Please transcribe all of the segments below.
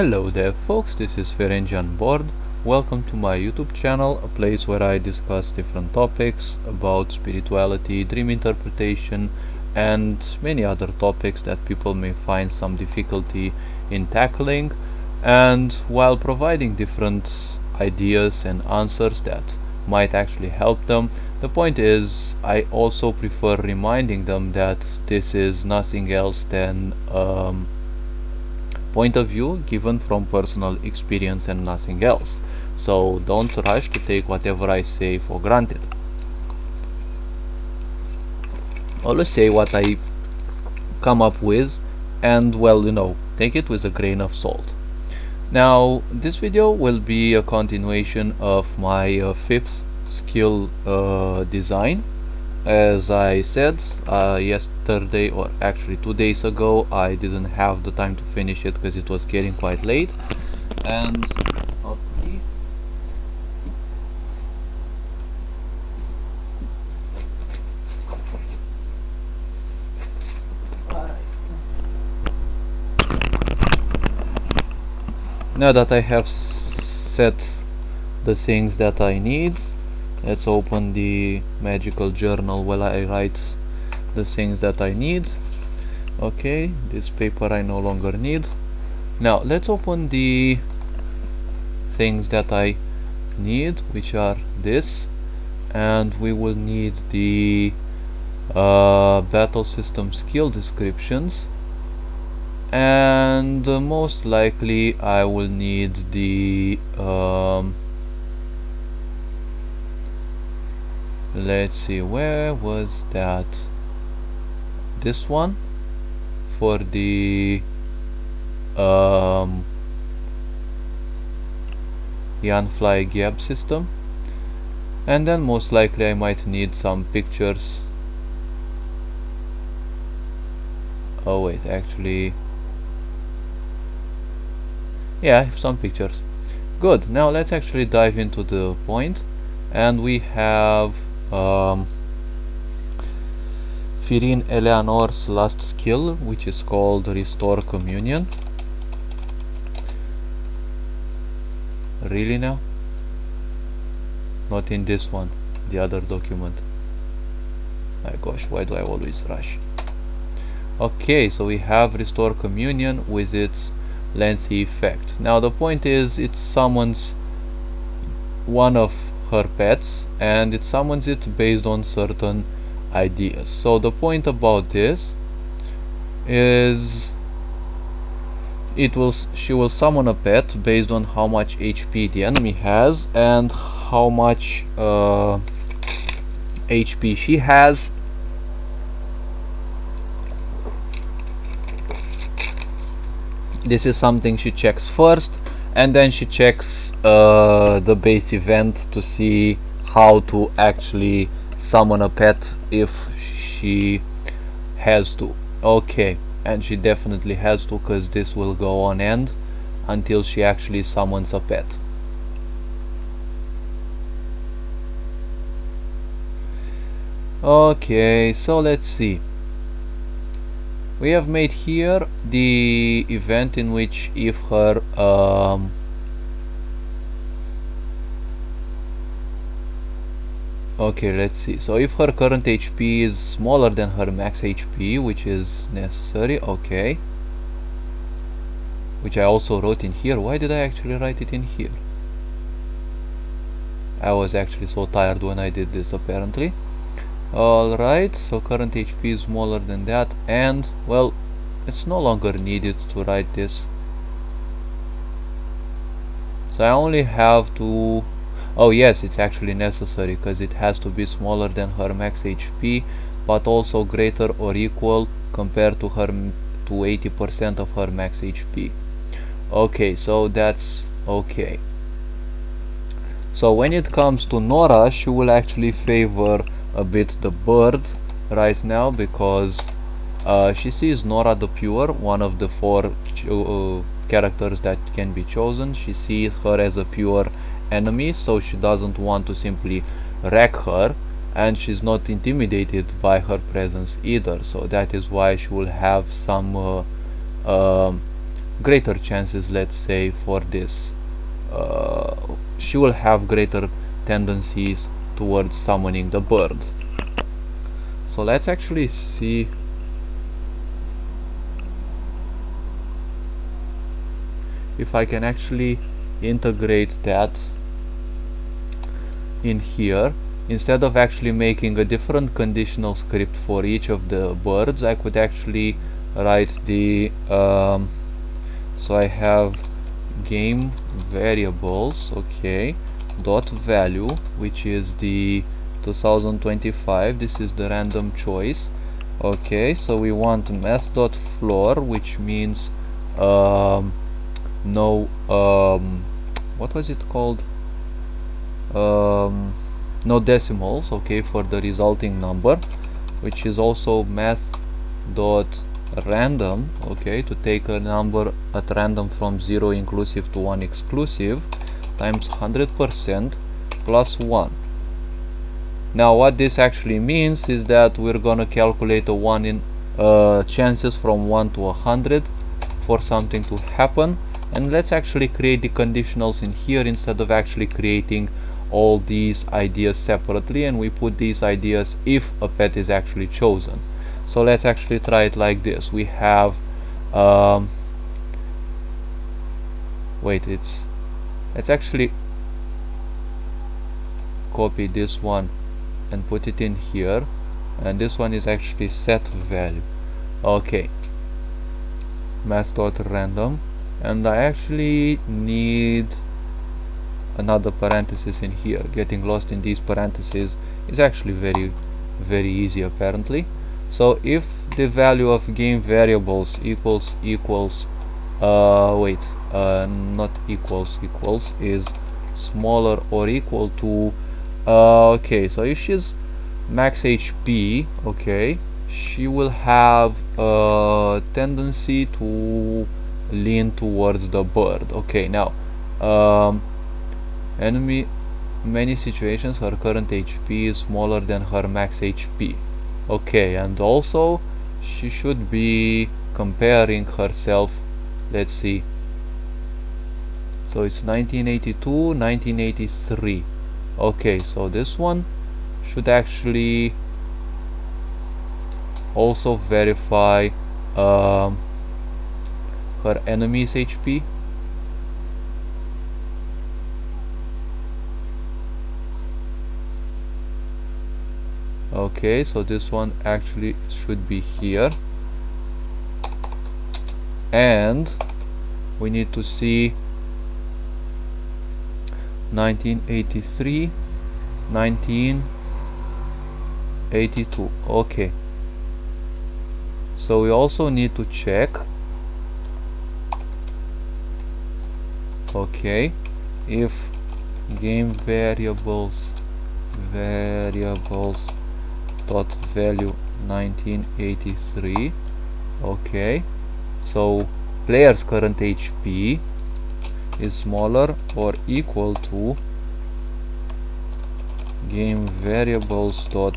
Hello there folks, this is Ferengi on board. Welcome to my YouTube channel, a place where I discuss different topics about spirituality, dream interpretation and many other topics that people may find some difficulty in tackling, and while providing different ideas and answers that might actually help them, the point is I also prefer reminding them that this is nothing else than point of view given from personal experience and nothing else. So don't rush to take whatever I say for granted. Always say what I come up with, and well, take it with a grain of salt. Now, this video will be a continuation of my fifth skill design. As I said yesterday, or actually 2 days ago, I didn't have the time to finish it because it was getting quite late. And okay. Now that I have set the things that I need, let's open the magical journal where I write the things that I need. Okay, this paper I no longer need. Now let's open the things that I need, which are this, and we will need the battle system skill descriptions, and most likely I will need the let's see, where was that? This one for the Yanfly Gap system, and then most likely I might need some pictures. Oh wait, actually, yeah, some pictures. Good. Now let's actually dive into the point, and we have Firin Eleanor's last skill, which is called Restore Communion. Really now? Not in this one, the other document. My gosh, why do I always rush? Okay, so we have Restore Communion with its lengthy effect. Now the point is, it summons one of her pets, and it summons it based on certain ideas. So the point about this is she will summon a pet based on how much HP the enemy has and how much HP she has. This is something she checks first, and then she checks the base event to see how to actually summon a pet if she has to. Okay, and she definitely has to, because this will go on end until she actually summons a pet. Okay, so let's see. We have made here the event in which if her okay, let's see. So if her current HP is smaller than her max HP, which is necessary, okay, which I also wrote in here. Why did I actually write it in here? I was actually so tired when I did this, apparently. Alright, so current HP is smaller than that, and well, it's no longer needed to write this. So I only have to, oh yes, it's actually necessary, because it has to be smaller than her max HP, but also greater or equal compared to her to 80% of her max HP. Okay, so that's okay. So when it comes to Nora, she will actually favor a bit the bird right now, because she sees Nora the Pure, one of the four characters that can be chosen. She sees her as a pure enemy, so she doesn't want to simply wreck her, and she's not intimidated by her presence either. So that is why she will have some greater chances, let's say, for this. She will have greater tendencies towards summoning the bird. So let's actually see if I can actually integrate that in here. Instead of actually making a different conditional script for each of the birds, I could actually write the so I have game variables, okay, dot value, which is the 2025. This is the random choice. Okay, so we want math dot floor, which means no what was it called, no decimals, okay, for the resulting number, which is also math dot random, okay, to take a number at random from 0 inclusive to 1 exclusive, times 100% plus 1. Now what this actually means is that we're gonna calculate a 1 in chances from 1 to 100 for something to happen, and let's actually create the conditionals in here instead of actually creating all these ideas separately, and we put these ideas if a pet is actually chosen. So let's actually try it like this. We have wait, let's actually copy this one and put it in here, and this one is actually set value. Okay, math.random, and I actually need another parenthesis in here. Getting lost in these parentheses is actually very easy apparently. So if the value of game variables equals not equals is smaller or equal to okay, so if she's max HP, okay, she will have a tendency to lean towards the bird. Okay, now enemy many situations her current HP is smaller than her max HP. Okay, and also she should be comparing herself. Let's see, so it's 1982, 1983. Okay, so this one should actually also verify her enemy's HP. Okay, so this one actually should be here, and we need to see 1983, 1982. Okay, so we also need to check, okay, if game variables dot value 1983. Okay, so player's current HP is smaller or equal to game variables dot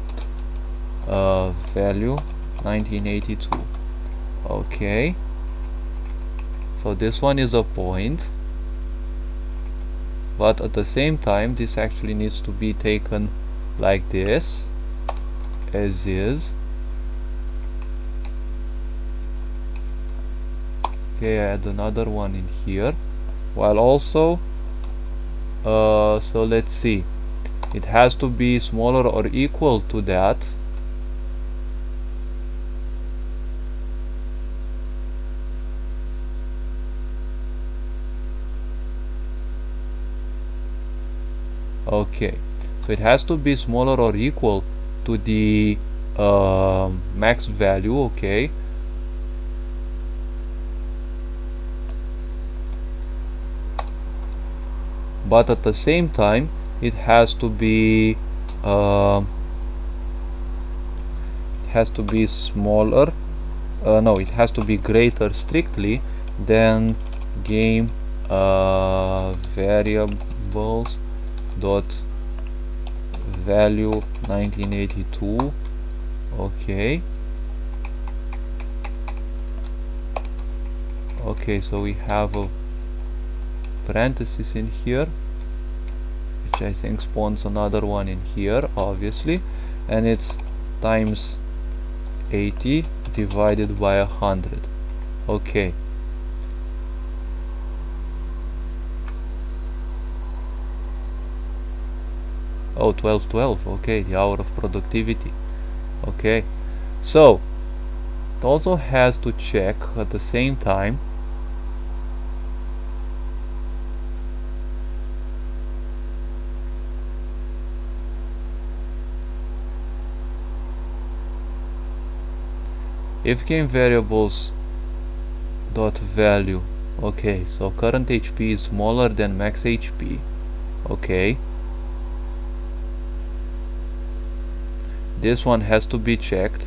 value 1982. Okay, so this one is a point, but at the same time this actually needs to be taken like this, as is. Okay, I add another one in here, while also so let's see, it has to be smaller or equal to that. Okay, so it has to be smaller or equal to the max value. Okay, but at the same time it has to be smaller, no, it has to be greater strictly than game variables dot value 1982. Okay, so we have a parenthesis in here, which I think spawns another one in here, obviously, and it's times 80 divided by 100. Okay. Oh, 1212. Okay, the hour of productivity. Okay, so it also has to check at the same time if game variables dot value. Okay, so current HP is smaller than max HP. Okay, this one has to be checked.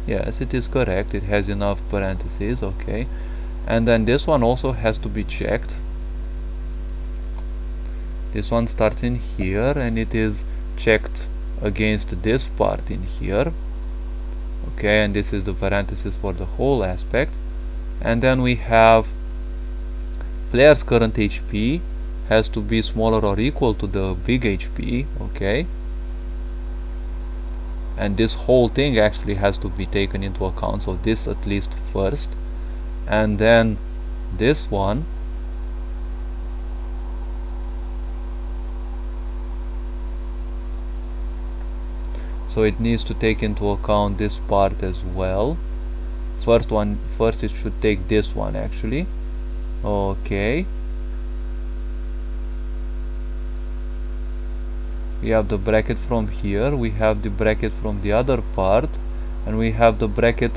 Yes, it is correct, it has enough parentheses. Okay, and then this one also has to be checked. This one starts in here and it is checked against this part in here. Okay, and this is the parenthesis for the whole aspect. And then we have player's current HP has to be smaller or equal to the big HP. Okay, and this whole thing actually has to be taken into account, so this at least first, and then this one. So it needs to take into account this part as well. First it should take this one actually. Okay, we have the bracket from here, we have the bracket from the other part, and we have the bracket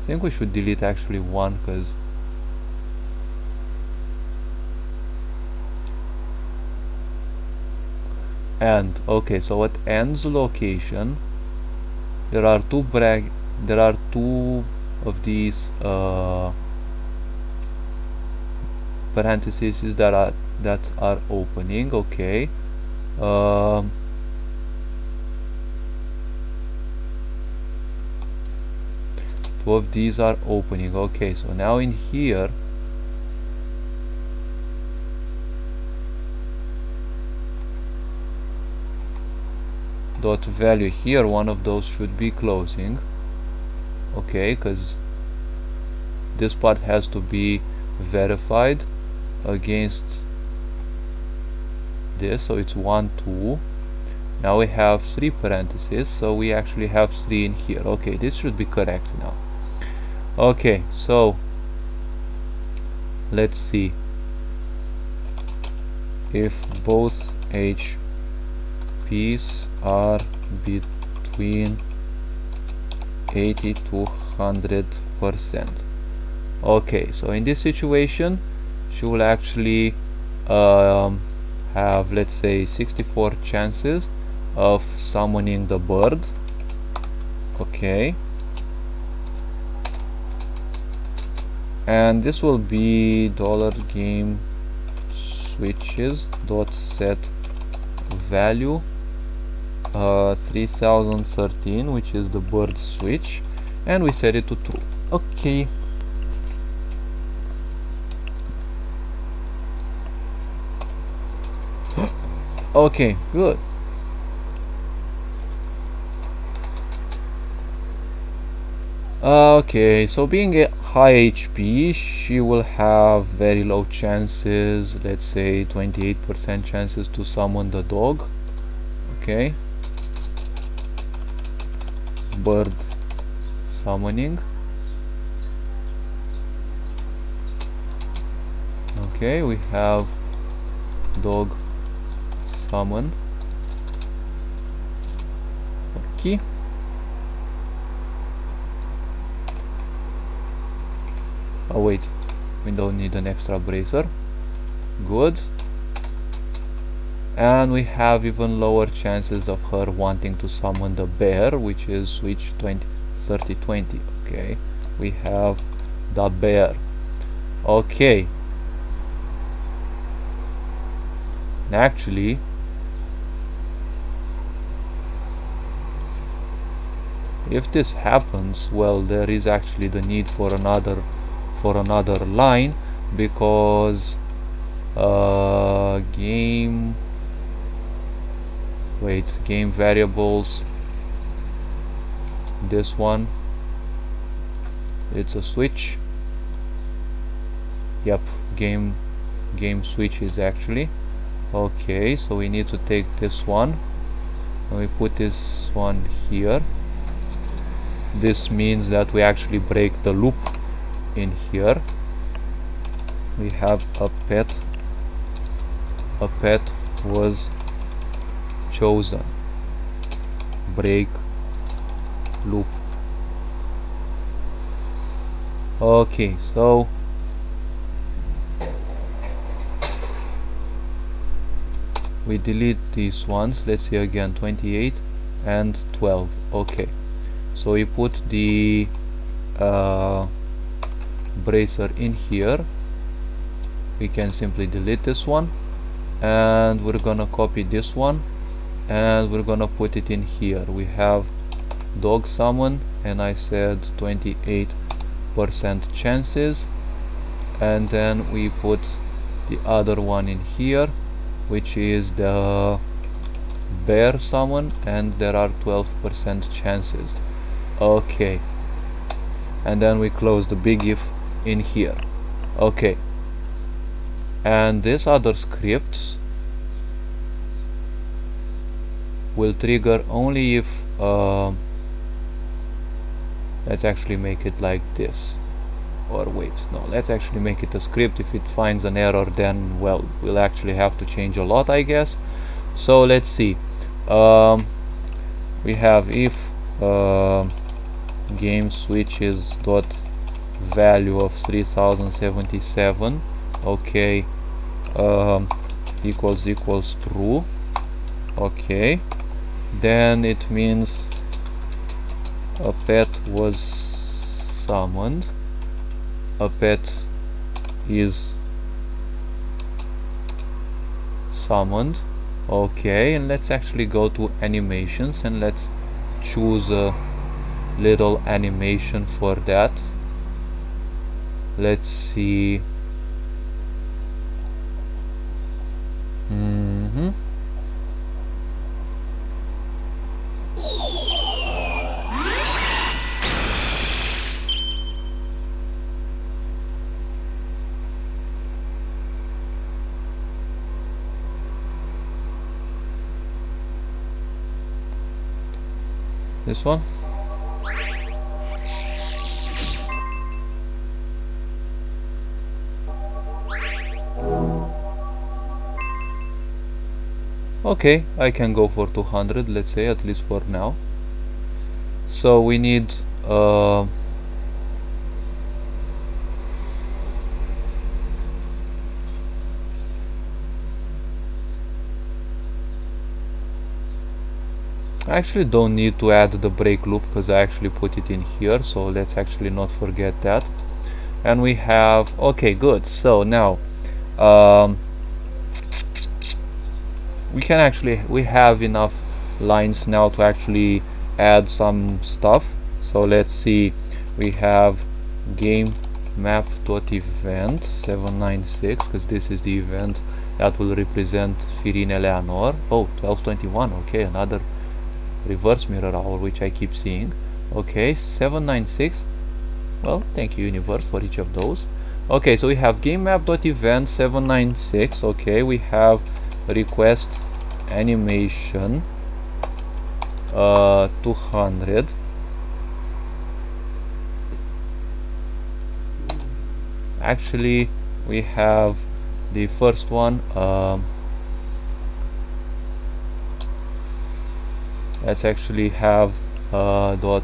I think we should delete actually one, because and okay, so at end's location there are two of these parentheses that are opening. Okay, two of these are opening. Okay, so now in here dot value here, one of those should be closing. Okay, because this part has to be verified against this, so it's 1 2. Now we have 3 parentheses, so we actually have 3 in here. Okay, this should be correct now. Okay, so let's see if both HPs are between 80 to 100%. Okay, so in this situation she will actually have, let's say, 64 chances of summoning the bird. Okay, and this will be $game switches dot set value 3013, which is the bird switch, and we set it to true. Okay, okay, good. Okay, so being a high HP, she will have very low chances, let's say 28% chances to summon the dog. Okay, bird summoning. Okay, we have dog summon. Okay, oh wait, we don't need an extra bracer. Good. And we have even lower chances of her wanting to summon the bear, which is switch 3020. Okay, we have the bear. Okay, And actually, if this happens, well, there is actually the need for another line, because game variables, this one, it's a switch. Yep, game switches actually. Okay, so we need to take this one and we put this one here. This means that we actually break the loop in here. We have a pet was chosen, break loop. Okay, so we delete these ones. Let's see again, 28 and 12. Okay, so we put the bracer in here. We can simply delete this one, and we're gonna copy this one and we're gonna put it in here. We have dog summon, and I said 28% chances, and then we put the other one in here, which is the bear summon, and there are 12% chances. Okay, and then we close the big if in here. Okay, and this other scripts will trigger only if let's actually make it like this, or wait, no, let's actually make it a script. If it finds an error, then, well, we'll actually have to change a lot, I guess. So let's see, we have if game switches dot value of 3077, okay, equals true. Okay, then it means a pet was summoned, a pet is summoned. Okay, and let's actually go to animations and let's choose a little animation for that. Let's see. This one. Okay, I can go for 200, let's say, at least for now. So we need I actually don't need to add the break loop because I actually put it in here, so let's actually not forget that. And we have, okay, good. So now we have enough lines now to actually add some stuff. So let's see, we have game map.event 796, because this is the event that will represent Firin Eleanor. Oh, 1221. Okay, another reverse mirror hour, which I keep seeing. Okay, 796. Well, thank you, universe, for each of those. Okay, so we have game map.event 796. Okay, we have request animation 200. Actually, we have the first one. Let's actually have dot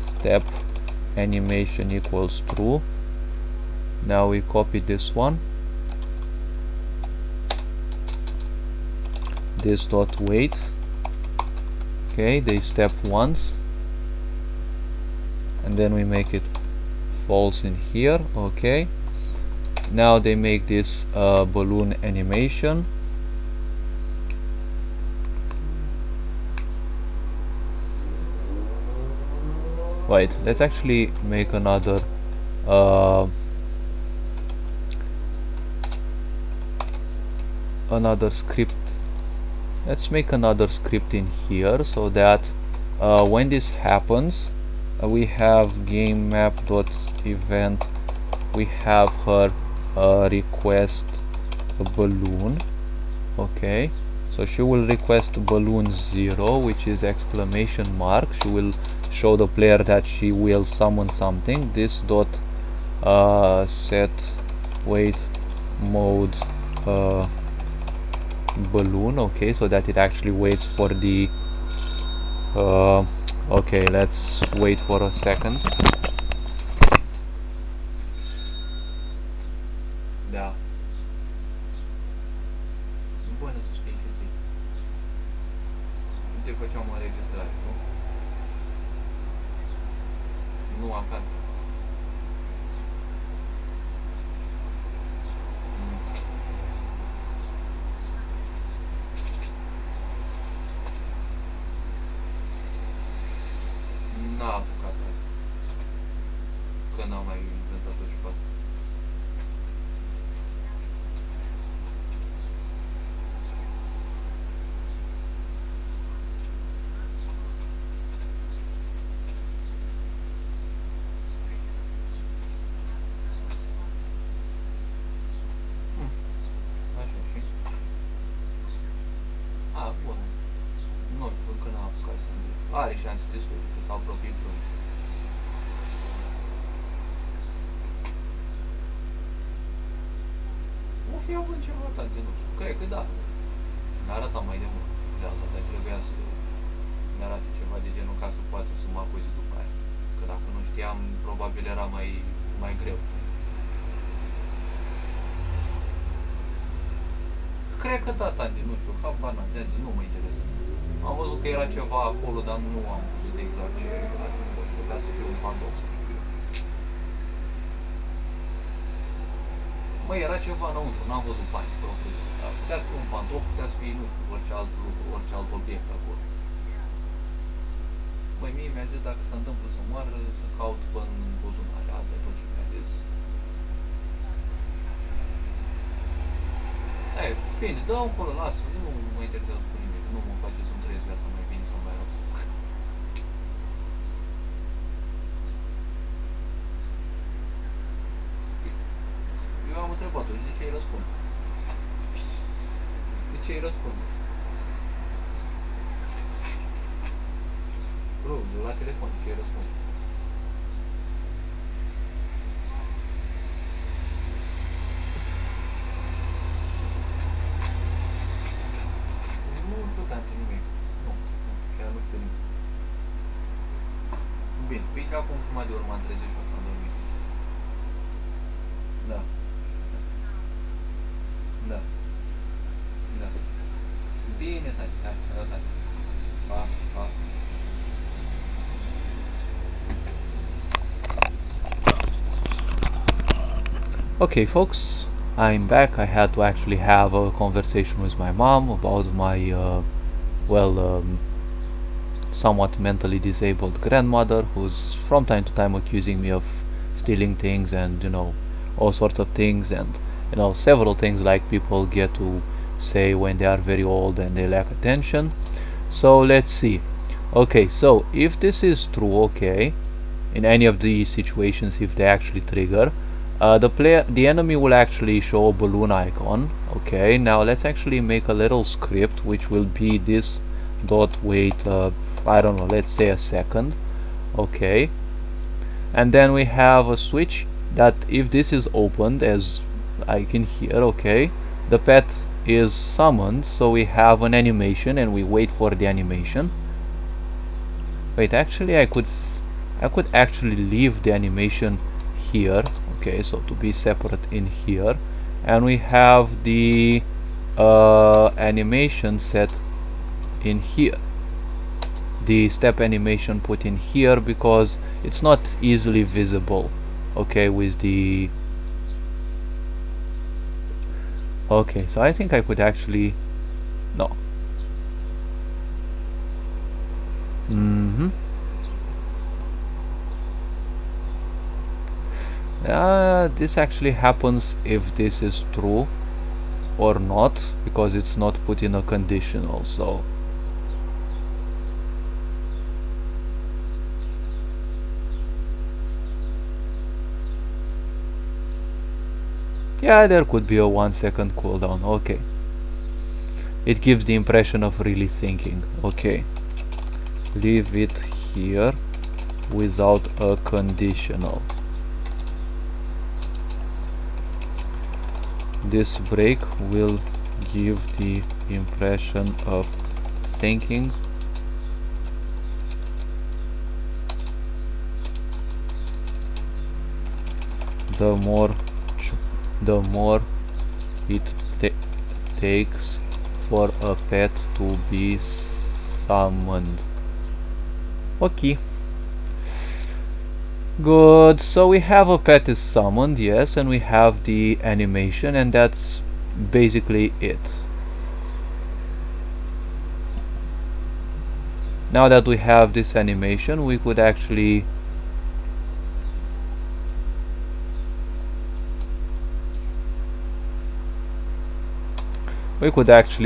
step animation equals true. Now we copy this one, this dot wait. Okay, they step once, and then we make it false in here. Okay, now they make this balloon animation. Wait, let's actually make uh, another script. Let's make another script in here so that when this happens, we have game map dot event. We have her request a balloon. Okay, so she will request balloon 0, which is exclamation mark. She will show the player that she will summon something. This dot set wait mode balloon. Okay, so that it actually waits for the okay, let's wait for a second. Da. Bună să știi ce zic. Te făceam o înregistrare, nu? Nu acasă. N-a apucat azi. Că n-am mai inventat-o și pe asta. Așa și? A, bun. Nu știu, încă n-a apucat să zic. Are șanse destule, că s-au apropiat vreo. O fi având ceva tante, nu știu. Cred că da. Ne arăta mai de mult de asta, dar trebuia să ne arate ceva de genul ca să poată să mă apuci după aia. Că dacă nu știam, probabil era mai greu. Cred că da, Tandy, nu știu, habar n-am, nu mă interesează. Am văzut că era ceva acolo, dar nu am văzut exact ce era. Putea să fie un pantof, să știu eu. Măi, era ceva înăuntru, n-am văzut bani, propriu. Putea să fie un pantof, putea să fie, nu știu, orice alt lucru, orice alt obiect acolo. Măi, mie mi-a zis dacă se întâmplă să moară, să caut în buzunare. Asta e tot ce mi-a zis. Ei, bine, dă acolo, lasă, nu mă interesează cu nimic, nu mă face să-mi trăiesc viața mai bine sau mai rău. Eu am întrebat-o, de ce îi răspund? De ce îi răspund? Bro, eu la telefon, de ce îi răspund? Nu știu tante nimic. Nu, chiar nu știu nimic. Bine, păi că acum jumătate de oră m-am trezit și am dormit. Da. Da. Da. Bine, tati, hai, sănătate. Pa, pa. Okay, folks, I'm back. I had to actually have a conversation with my mom about my, somewhat mentally disabled grandmother, who's from time to time accusing me of stealing things and, all sorts of things, and, several things like people get to say when they are very old and they lack attention. So let's see. Okay, so if this is true, okay, in any of these situations, if they actually trigger, the enemy will actually show a balloon icon. Okay, now let's actually make a little script which will be this dot wait, I don't know, let's say a second. Okay, and then we have a switch that if this is opened, as I can hear, okay, the pet is summoned, so we have an animation and we wait for the animation. Wait, actually I could actually leave the animation here. Okay, so to be separate in here, and we have the animation set in here, the step animation put in here, because it's not easily visible, okay, with the okay, so I think I could actually no This actually happens if this is true or not, because it's not put in a conditional. So yeah, there could be a 1 second cooldown. Okay, it gives the impression of really thinking. Okay, leave it here without a conditional. This break will give the impression of thinking. The more it takes for a pet to be summoned. Okay. Good, so we have a pet is summoned, yes, and we have the animation, and that's basically it. Now that we have this animation, we could actually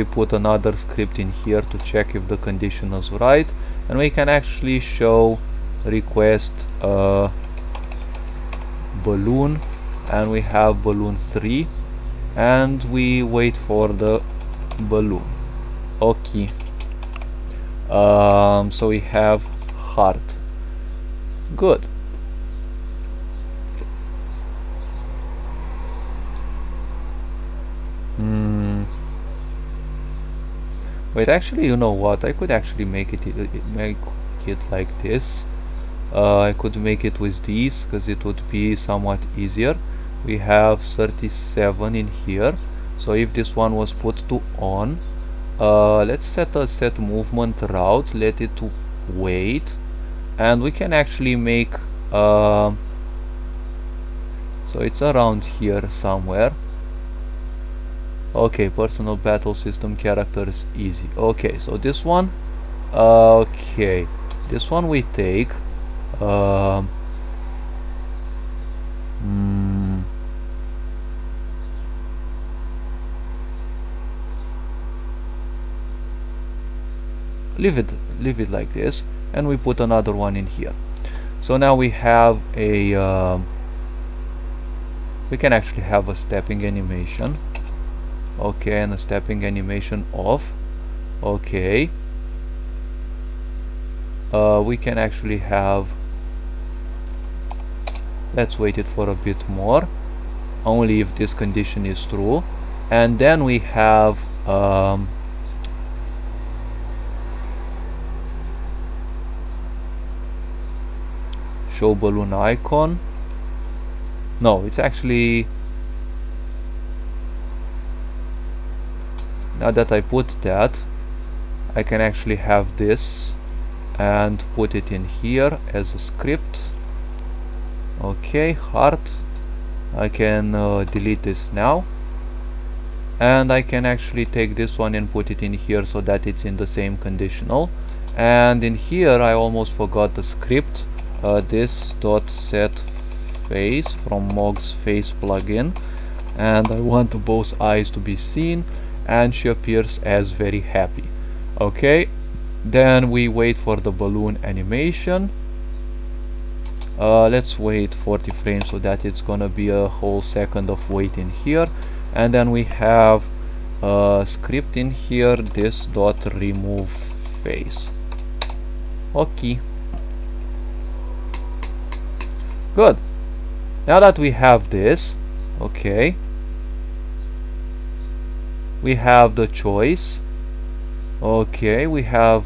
put another script in here to check if the condition is right, and we can actually show request balloon, and we have balloon 3, and we wait for the balloon. Okay, so we have heart. Good. Wait, actually, you know what? I could actually make it like this. I could make it with these because it would be somewhat easier. We have 37 in here, so if this one was put to on, let's set a set movement route, let it to wait, and we can actually make so it's around here somewhere. Okay, personal battle system characters easy. Okay, so this one, okay, this one we take leave it like this, and we put another one in here. So now we have a we can actually have a stepping animation. Okay, and a stepping animation off. Okay, we can actually have, let's wait it for a bit more, only if this condition is true, and then we have show balloon icon. No, it's actually, now that I put that, I can actually have this and put it in here as a script. Okay, heart. I can delete this now, and I can actually take this one and put it in here so that it's in the same conditional. And in here I almost forgot the script, this dot set face from Mog's face plugin, and I want both eyes to be seen, and she appears as very happy. Okay, then we wait for the balloon animation. Let's wait 40 frames so that it's gonna be a whole second of wait in here, and then we have a script in here, this dot remove face. Okay, good. Now that we have this, okay, we have the choice. Okay, we have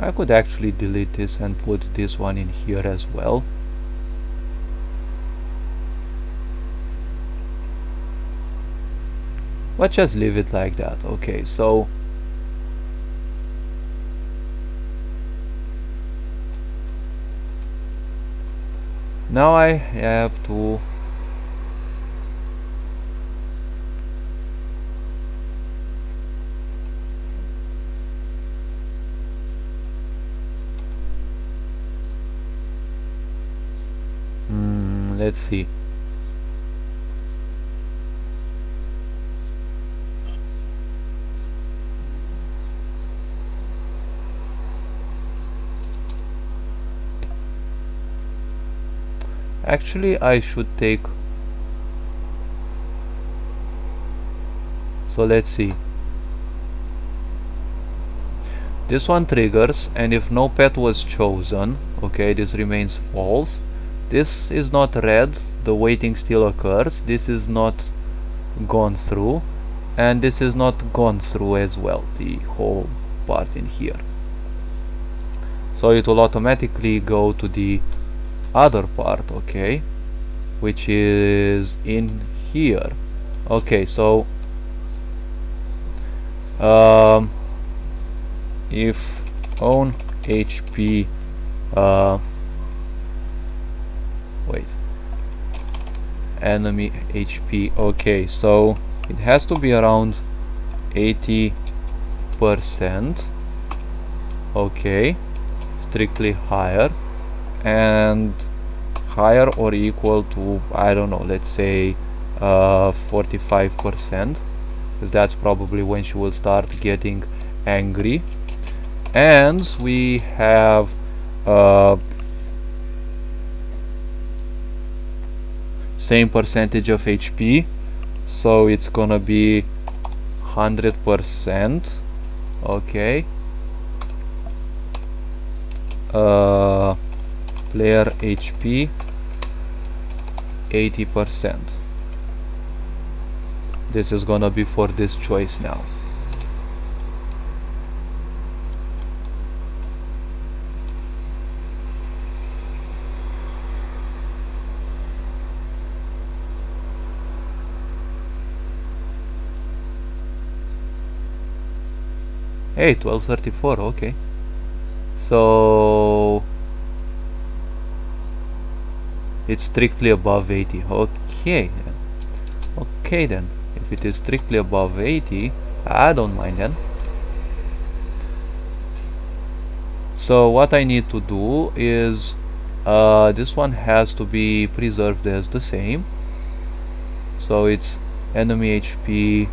I could actually delete this and put this one in here as well. Let's just leave it like that. Okay, so Now I have to let's see. Actually, I should take, so let's see. This one triggers, and if no pet was chosen, okay, this remains false. This is not red, the waiting still occurs. This is not gone through, and this is not gone through as well, the whole part in here. So it will automatically go to the other part, okay, which is in here. Okay, so if own HP wait, enemy HP, okay, so it has to be around 80%, okay, strictly higher, and higher or equal to, I don't know, let's say 45%, because that's probably when she will start getting angry. And we have same percentage of HP, so it's gonna be 100%, okay. Player HP 80%. This is gonna be for this choice now. Hey, 1234, okay. So it's strictly above 80. Okay then. Okay then. If it is strictly above 80, I don't mind then. So what I need to do is this one has to be preserved as the same. So it's enemy HP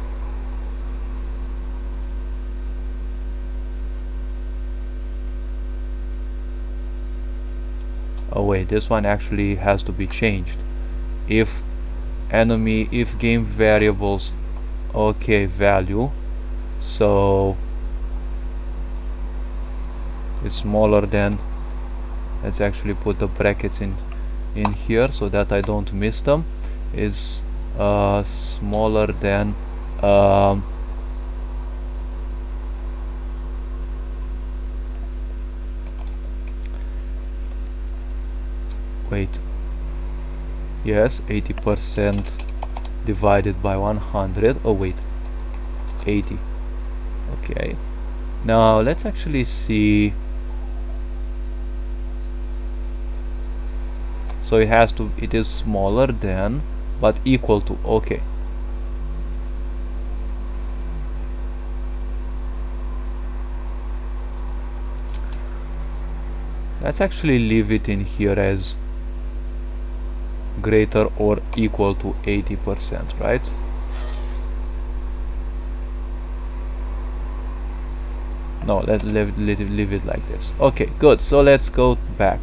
oh wait, this one actually has to be changed. If game variables, okay, value, so it's smaller than, let's actually put the brackets in here so that I don't miss them, is smaller than wait, yes, 80% divided by 100, oh wait, 80, okay. Now let's actually see, so it is smaller than but equal to, okay. Let's actually leave it in here as greater or equal to 80%, right? No, let's leave it like this. Okay, good. So let's go back.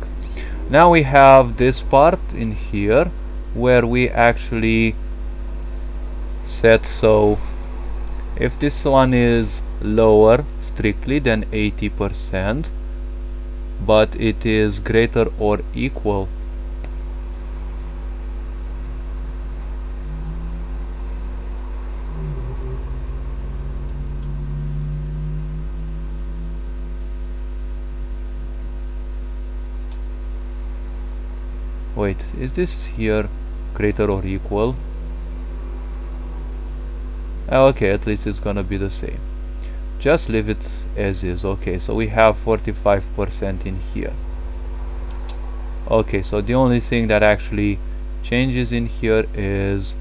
Now we have this part in here where we actually set, so if this one is lower strictly than 80%, but it is greater or equal wait, is this here greater or equal? Okay, at least it's gonna be the same. Just leave it as is. Okay, so we have 45% in here. Okay, so the only thing that actually changes in here is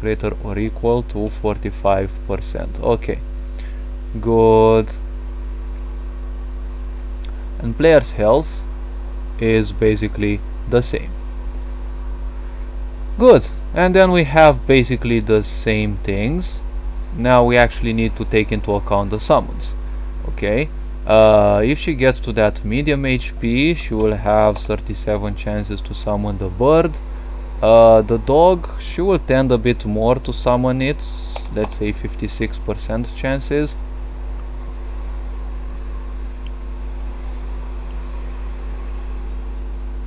greater or equal to 45%. Okay, good. And player's health is basically the same. Good. And then we have basically the same things. Now we actually need to take into account the summons. Okay. If she gets to that medium HP, she will have 37 chances to summon the bird. The dog, she will tend a bit more to summon it, let's say 56% chances.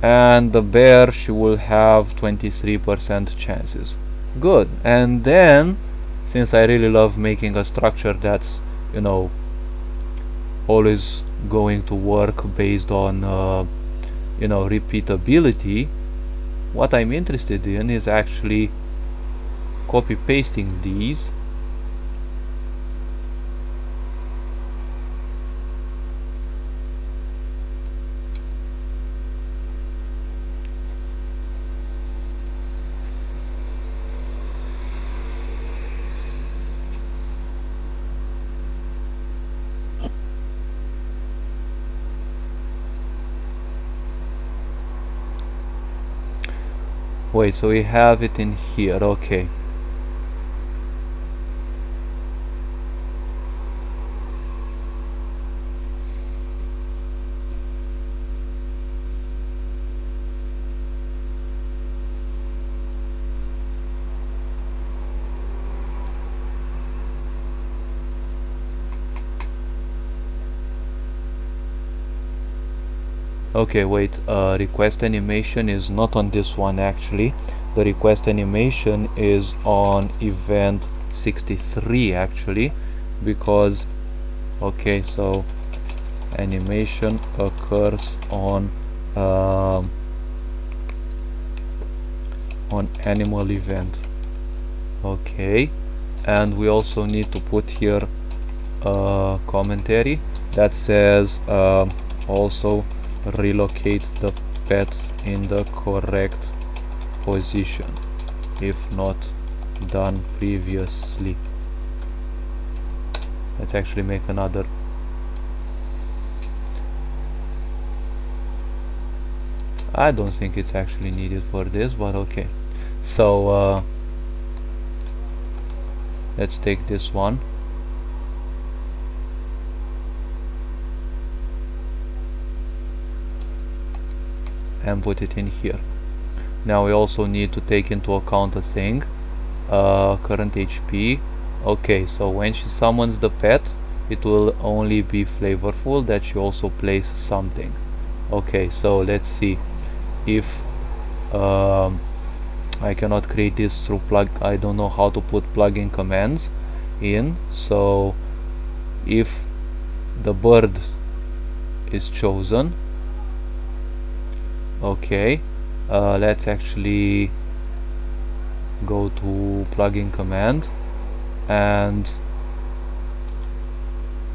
And the bear, she will have 23% chances. Good. And then, since I really love making a structure that's, you know, always going to work based on, you know, repeatability, what I'm interested in is actually copy pasting these wait, so we have it in here. Okay. Okay, wait, request animation is not on this one actually. The request animation is on event 63 actually, because okay, so animation occurs on animal event. Okay, and we also need to put here a commentary that says also relocate the pet in the correct position if not done previously. Let's actually make another. I don't think it's actually needed for this, but okay. So let's take this one and put it in here. Now we also need to take into account a thing, current HP. Okay, so when she summons the pet, it will only be flavorful that she also plays something. Okay, so let's see if I cannot create this through plug. I don't know how to put plugin commands in. So if the bird is chosen, okay, let's actually go to plugin command and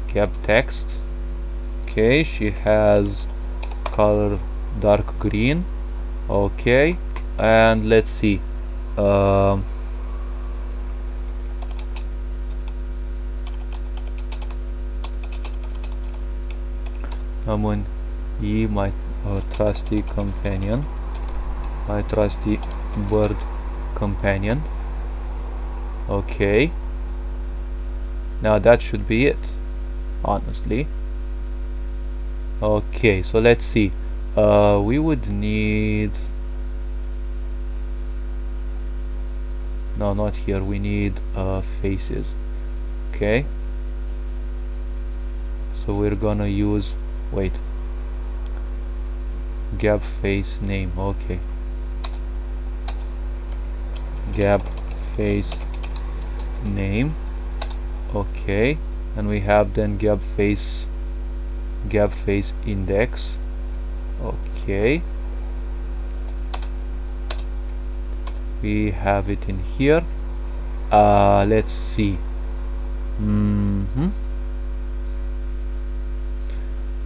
cap text. Okay, she has color dark green. Okay, and let's see, summon ye my trusty companion, my trusty bird companion. Okay, now that should be it, honestly. Okay, so let's see, we would need, no, not here, we need faces. Okay, so we're gonna use, wait, gap face name. Okay, gap face name. Okay, and we have then gap face index. Okay, we have it in here. let's see.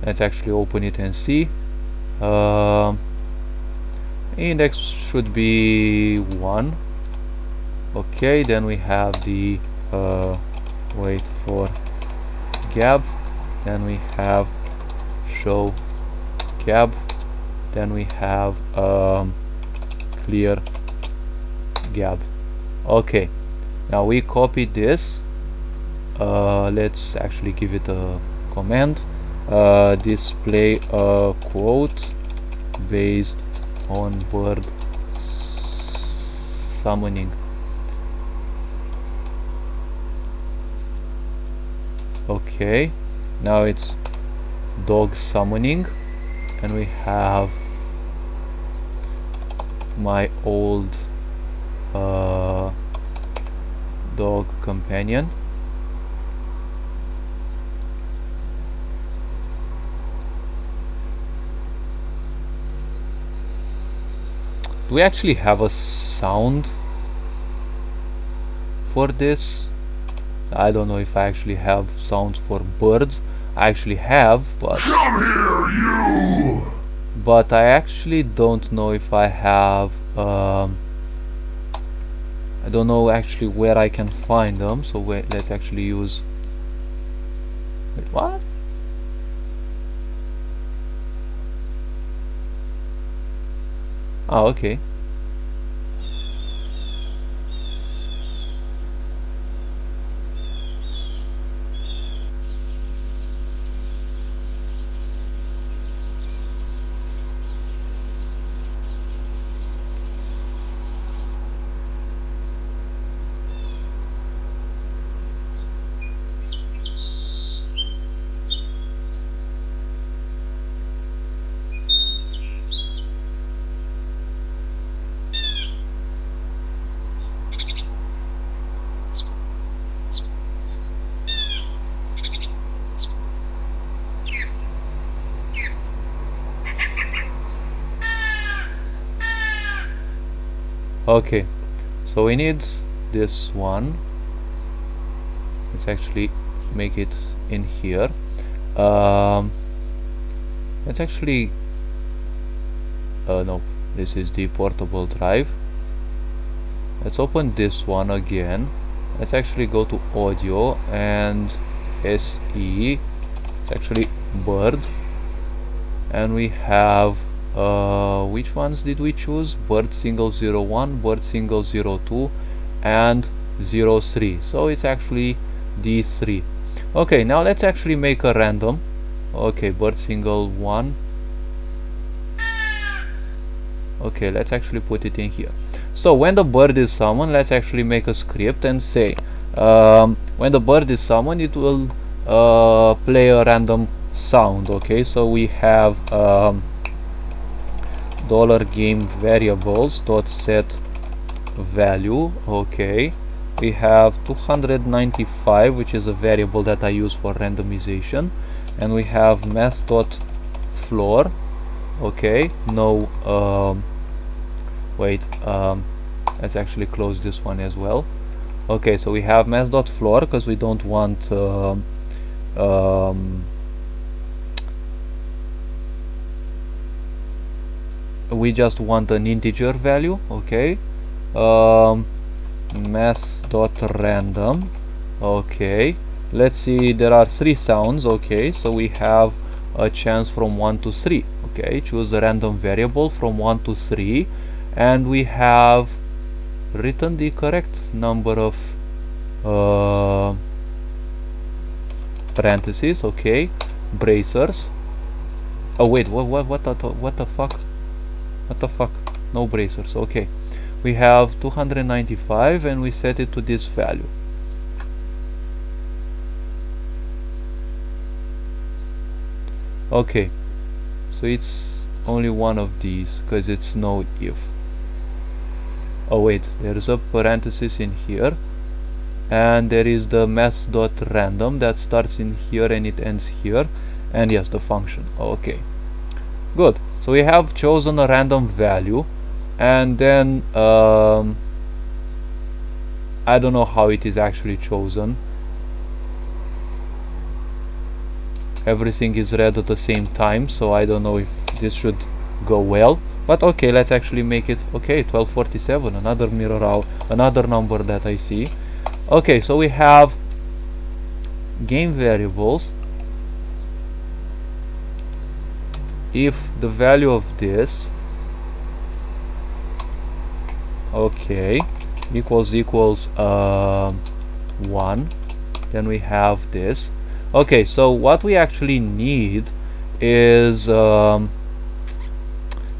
Let's actually open it and see. Index should be 1. Okay, then we have the wait for gap, then we have show gap, then we have clear gap. Okay, now we copy this. Let's actually give it a command. Display a quote based on bird summoning. Okay, now it's dog summoning, and we have my old dog companion. Do we actually have a sound for this? I don't know if I actually have sounds for birds. I actually have, but come here, you! But I actually don't know if I have I don't know actually where I can find them. So wait, let's actually use what? Oh, okay. Okay, so we need this one. Let's actually make it in here. Let's actually no, this is the portable drive. Let's open this one again. Let's actually go to audio and SE. It's actually bird, and we have which ones did we choose? Bird single 01, bird single 02, and 03. So it's actually these 3. Okay, now let's actually make a random. Okay, bird single 1. Okay, let's actually put it in here. So when the bird is summoned, let's actually make a script and say when the bird is summoned, it will play a random sound. Okay, so we have $game variables dot set value. Okay, we have 295, which is a variable that I use for randomization, and we have math dot floor. Okay, no wait, let's actually close this one as well. Okay, so we have math dot floor because we don't want we just want an integer value. Okay, math.random. Okay, let's see, there are 3 sounds. Okay, so we have a chance from 1 to 3. Okay, choose a random variable from 1 to 3, and we have written the correct number of parentheses. Okay, bracers. Oh wait, what the fuck? What the fuck? No bracers. Okay, we have 295 and we set it to this value. Okay, so it's only one of these because it's no if. Oh wait, there's a parenthesis in here, and there is the math.random that starts in here and it ends here, and yes, the function. Okay, good. So we have chosen a random value, and then I don't know how it is actually chosen. Everything is read at the same time, so I don't know if this should go well, but okay, let's actually make it. Okay, 1247, another mirror out, another number that I see. Okay, so we have game variables. If the value of this, okay, equals 1, then we have this. Okay, so what we actually need is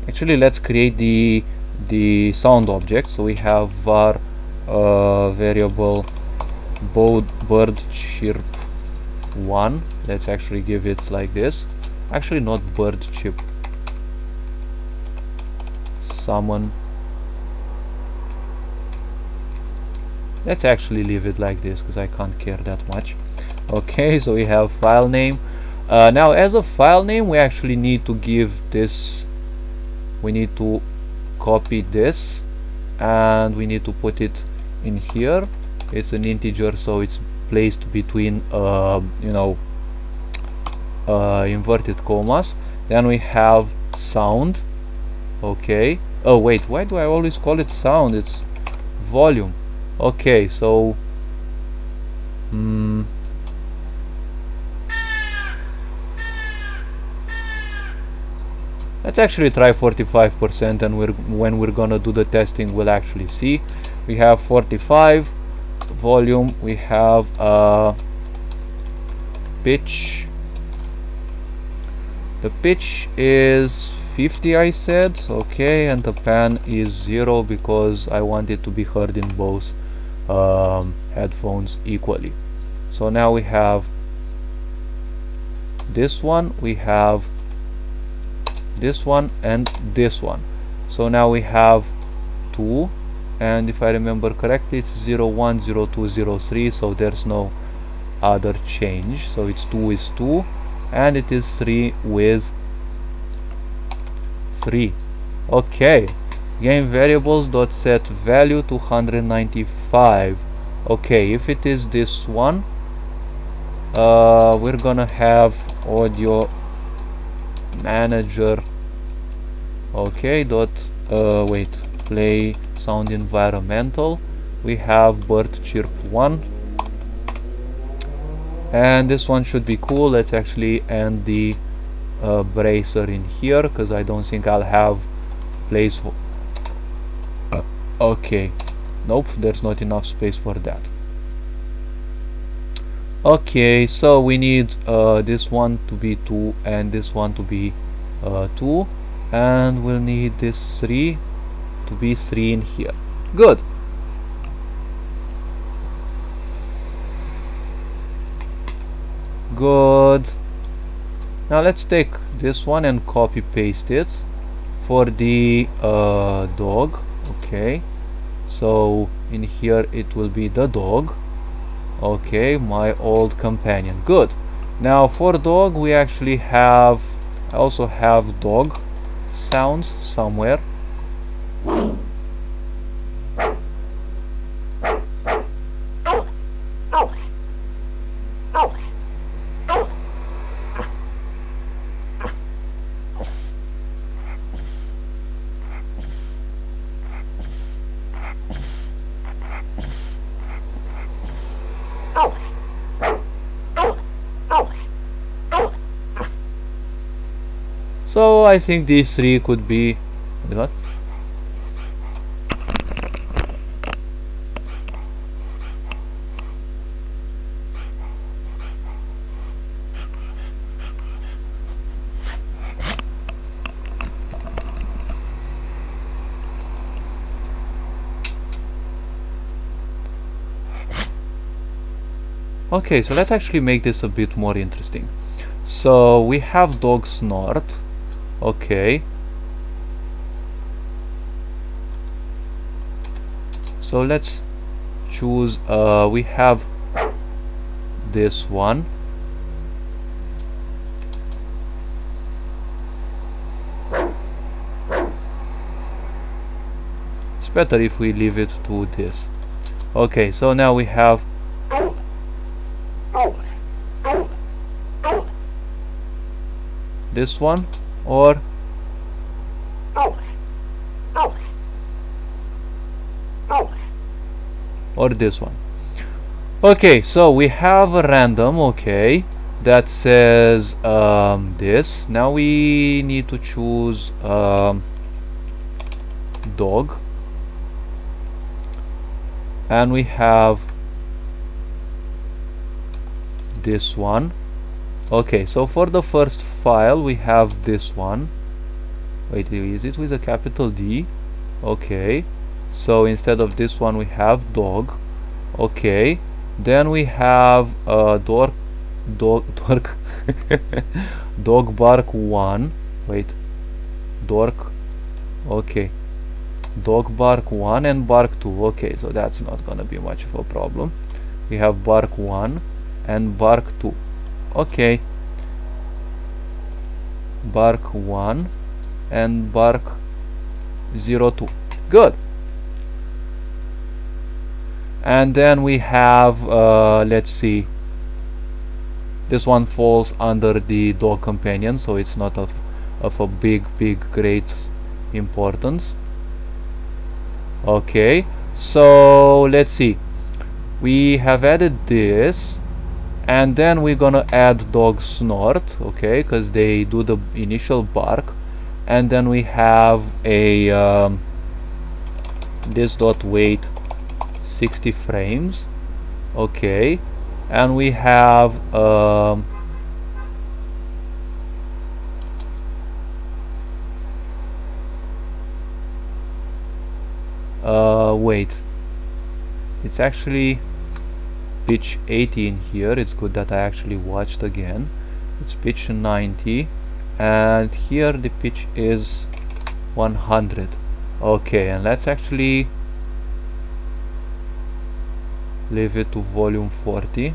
actually, let's create the sound object. So we have var variable bird chirp 1. Let's actually give it like this. Actually, not bird chirp, summon. Let's actually leave it like this because I can't care that much. Okay, so we have file name. Now as a file name, we actually need to give this, we need to copy this and we need to put it in here. It's an integer, so it's placed between inverted commas. Then we have sound. Okay, oh wait, why do I always call it sound? It's volume. Okay, so let's actually try 45%, and when we're gonna do the testing, we'll actually see. We have 45 volume, we have pitch. The pitch is 50, I said. Okay, and the pan is 0 because I want it to be heard in both headphones equally. So now we have this one, we have this one, and this one. So now we have 2, and if I remember correctly, it's 0 1 0 2 0 3, so there's no other change. So it's 2 is 2 and it is 3 with 3. Okay, game variables dot set value to 195. Okay, if it is this one, we're gonna have audio manager. Okay, dot wait, play sound environmental. We have bird chirp 1, and this one should be cool. Let's actually end the bracer in here because I don't think I'll have place for okay, nope, there's not enough space for that. Okay, so we need this one to be 2 and this one to be 2, and we'll need this 3 to be 3 in here. Good. Good. Now let's take this one and copy paste it for the dog. Okay, so in here it will be the dog. Okay, my old companion. Good. Now for dog we actually have, I also have dog sounds somewhere. So I think these 3 could be what? Okay, so let's actually make this a bit more interesting. So we have dog snort. Okay, so let's choose we have this one. It's better if we leave it to this. Okay, so now we have this one or this one. Okay, so we have a random, okay, that says this. Now we need to choose dog, and we have this one. Okay, so for the first file we have this one. Wait, is it with a capital D? Okay, so instead of this one we have dog. Okay, then we have dork dog bark 1. Wait, dork. Okay, dog bark 1 and bark 2. Okay, so that's not gonna be much of a problem. We have bark 1 and bark 2. Okay, bark 1 and bark 02. Good. And then we have let's see, this one falls under the dog companion, so it's not of a big great importance. Okay, so let's see, we have added this, and then we're gonna add dog snort, okay, because they do the initial bark. And then we have a this dot weight 60 frames, okay, and we have wait, it's actually pitch 80 in here. It's good that I actually watched again. It's pitch 90, and here the pitch is 100. Okay, and let's actually leave it to volume 40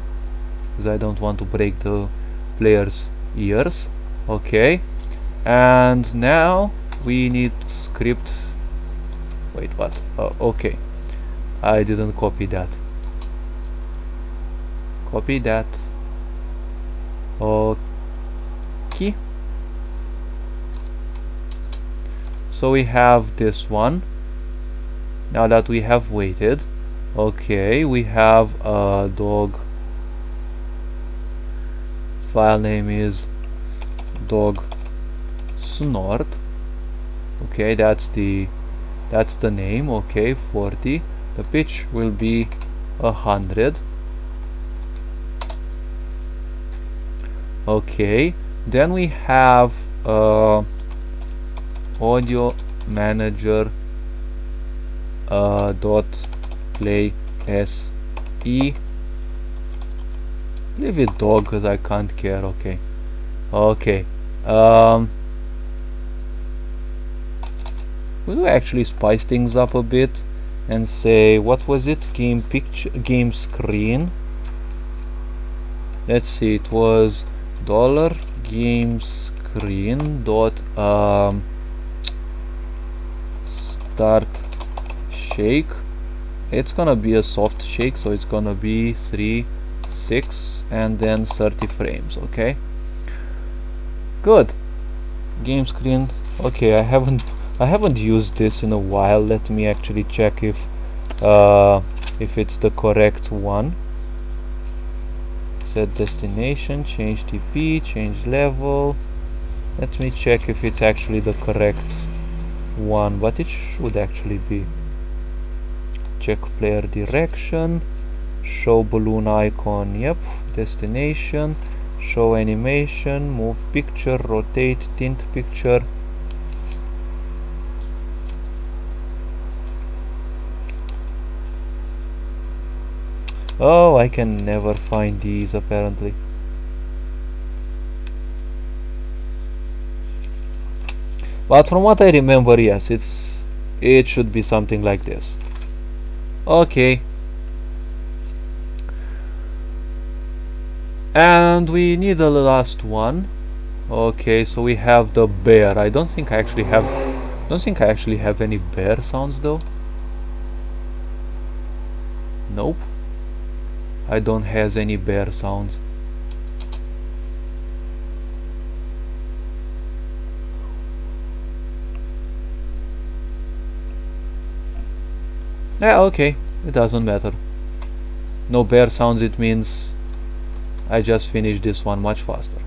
because I don't want to break the player's ears. Okay, and now we need to script. Wait, what? Okay, I didn't copy that. Copy that. Okay, so we have this one. Now that we have waited, okay, we have a dog. File name is dog snort. Okay, that's the name. Okay, 40. The pitch will be 100. Okay, then we have audio manager dot play se. Leave it dog because I can't care. Okay, okay. We will actually spice things up a bit and say, what was it? Game picture, game screen. Let's see, it was dollar game screen dot start shake. It's gonna be a soft shake, so it's gonna be 3, 6 and then 30 frames. Okay, good. Game screen. Okay, I haven't used this in a while. Let me actually check if it's the correct one. Set destination, change TP, change level. Let me check if it's actually the correct one, but it should actually be. Check player direction, show balloon icon, yep, destination, show animation, move picture, rotate, tint picture. Oh, I can never find these apparently. But from what I remember, yes, it should be something like this. Okay. And we need the last one. Okay, so we have the bear. I don't think I actually have any bear sounds though. Nope, I don't have any bear sounds. Yeah, okay, it doesn't matter. No bear sounds, it means I just finished this one much faster.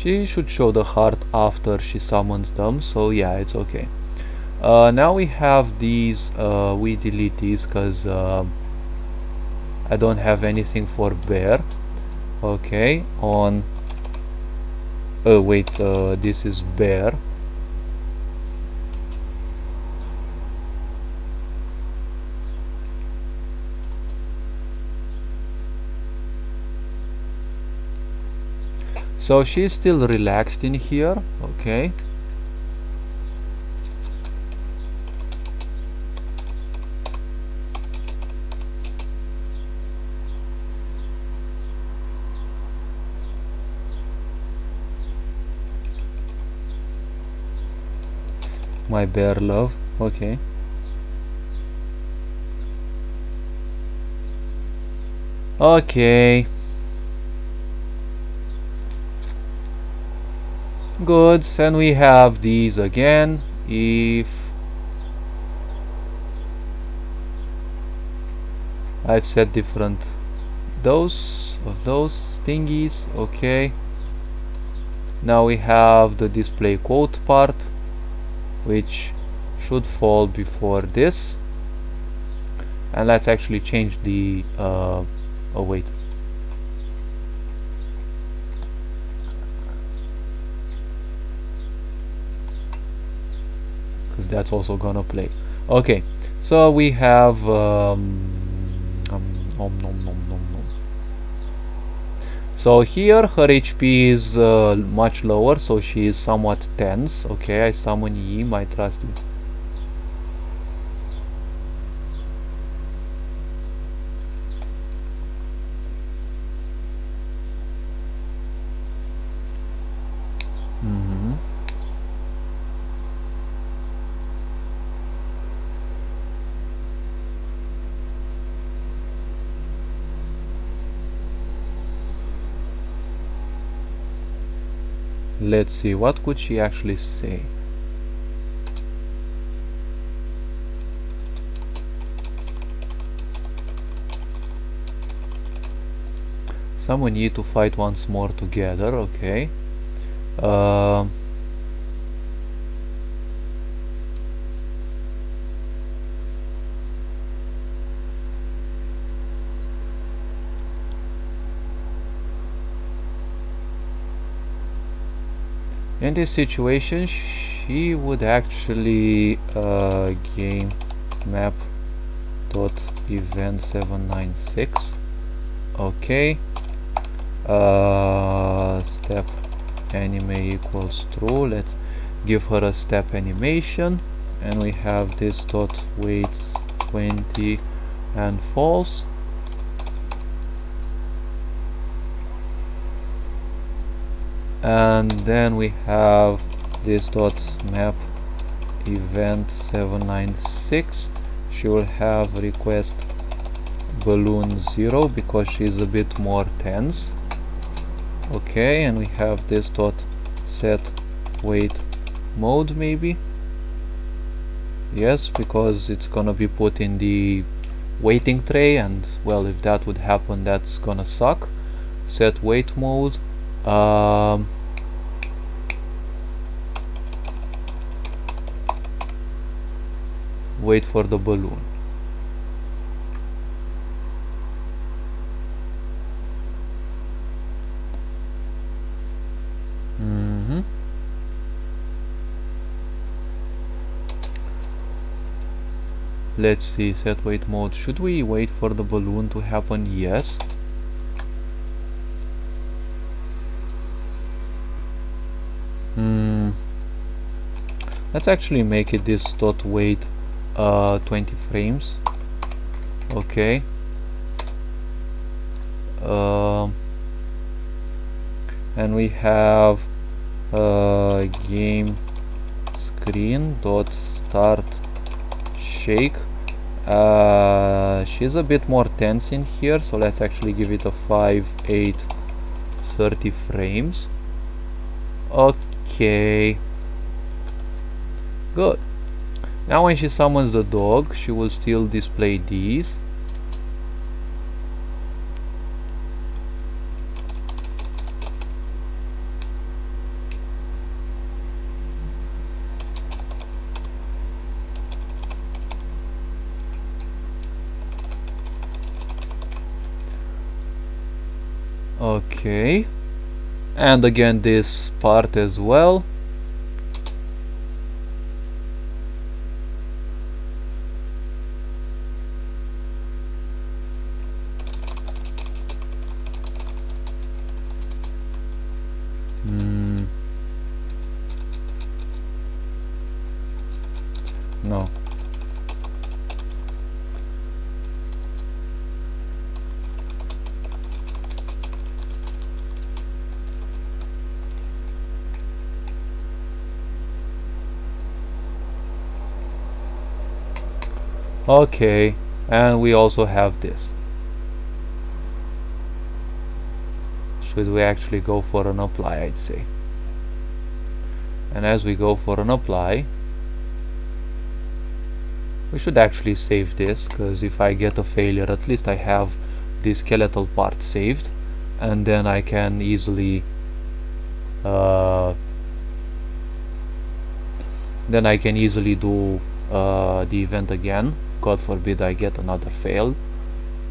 She should show the heart after she summons them, so yeah, it's okay. Now we have these, we delete these because I don't have anything for bear. Okay, on, wait, this is bear. So she's still relaxed in here, okay. My bear love, okay. Okay. Good, and we have these again. If I've set different those of those thingies, okay. Now we have the display quote part, which should fall before this. And let's actually change the oh wait, because that's also gonna play. Okay, so we have nom, nom, nom. So here her HP is much lower, so she is somewhat tense. Okay, I summon Yi, my trusty. Let's see, what could she actually say? Someone need to fight once more together, okay. In this situation, she would actually game map dot event 796. Okay. Step anime equals true. Let's give her a step animation, and we have this dot weight 20 and false. And then we have this dot map event 796. She will have request balloon 0 because she's a bit more tense. Okay, and we have this dot set weight mode, maybe. Yes, because it's gonna be put in the waiting tray, and well, if that would happen, that's gonna suck. Set weight mode. Wait for the balloon. Let's see, set wait mode. Should we wait for the balloon to happen? Yes. Let's actually make it this dot weight 20 frames. Okay. And we have game screen dot start shake. She's a bit more tense in here, so let's actually give it a 5, 8, 30 frames. Okay, good. Now when she summons the dog, she will still display these. Okay, and again this part as well. No. Okay, and we also have this. Should we actually go for an apply, I'd say. And as we go for an apply, we should actually save this, because if I get a failure, at least I have the skeletal part saved, and then I can easily do the event again. God forbid I get another fail.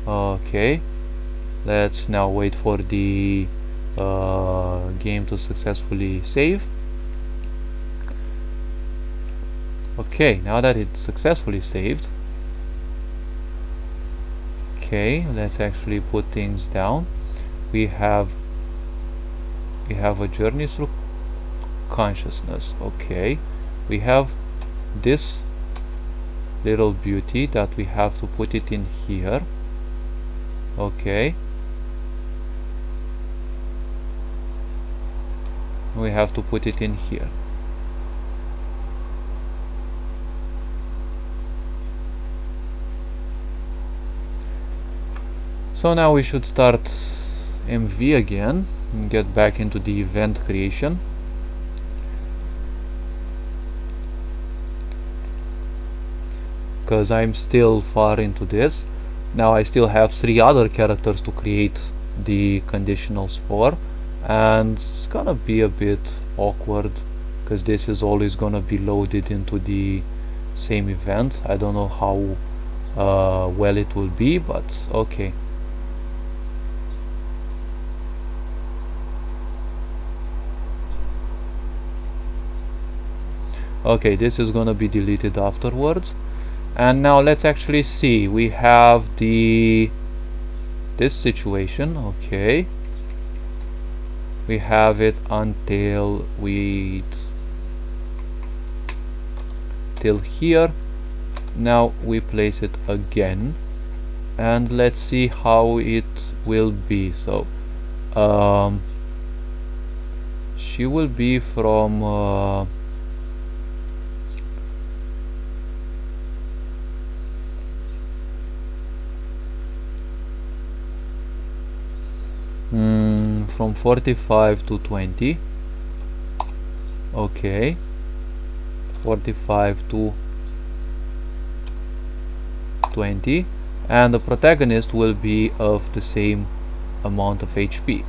Okay, let's now wait for the game to successfully save. Okay, now that it's successfully saved, okay, let's actually put things down. We have a journey through consciousness. Okay, we have this little beauty that we have to put it in here. Okay, we have to put it in here. So now we should start MV again and get back into the event creation. Because I'm still far into this. Now I still have 3 other characters to create the conditionals for, and it's gonna be a bit awkward because this is always gonna be loaded into the same event. I don't know how well it will be, but okay. Okay, this is gonna be deleted afterwards. And now let's actually see. We have this situation. Okay, we have it until till here. Now we place it again, and let's see how it will be. So she will be from from 45 to 20. Okay, 45 to 20, and the protagonist will be of the same amount of HP.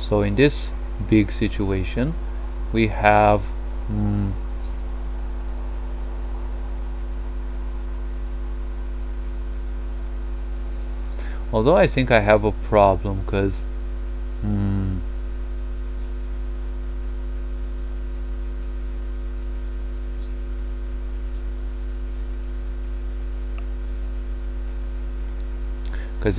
So in this big situation we have although I think I have a problem, because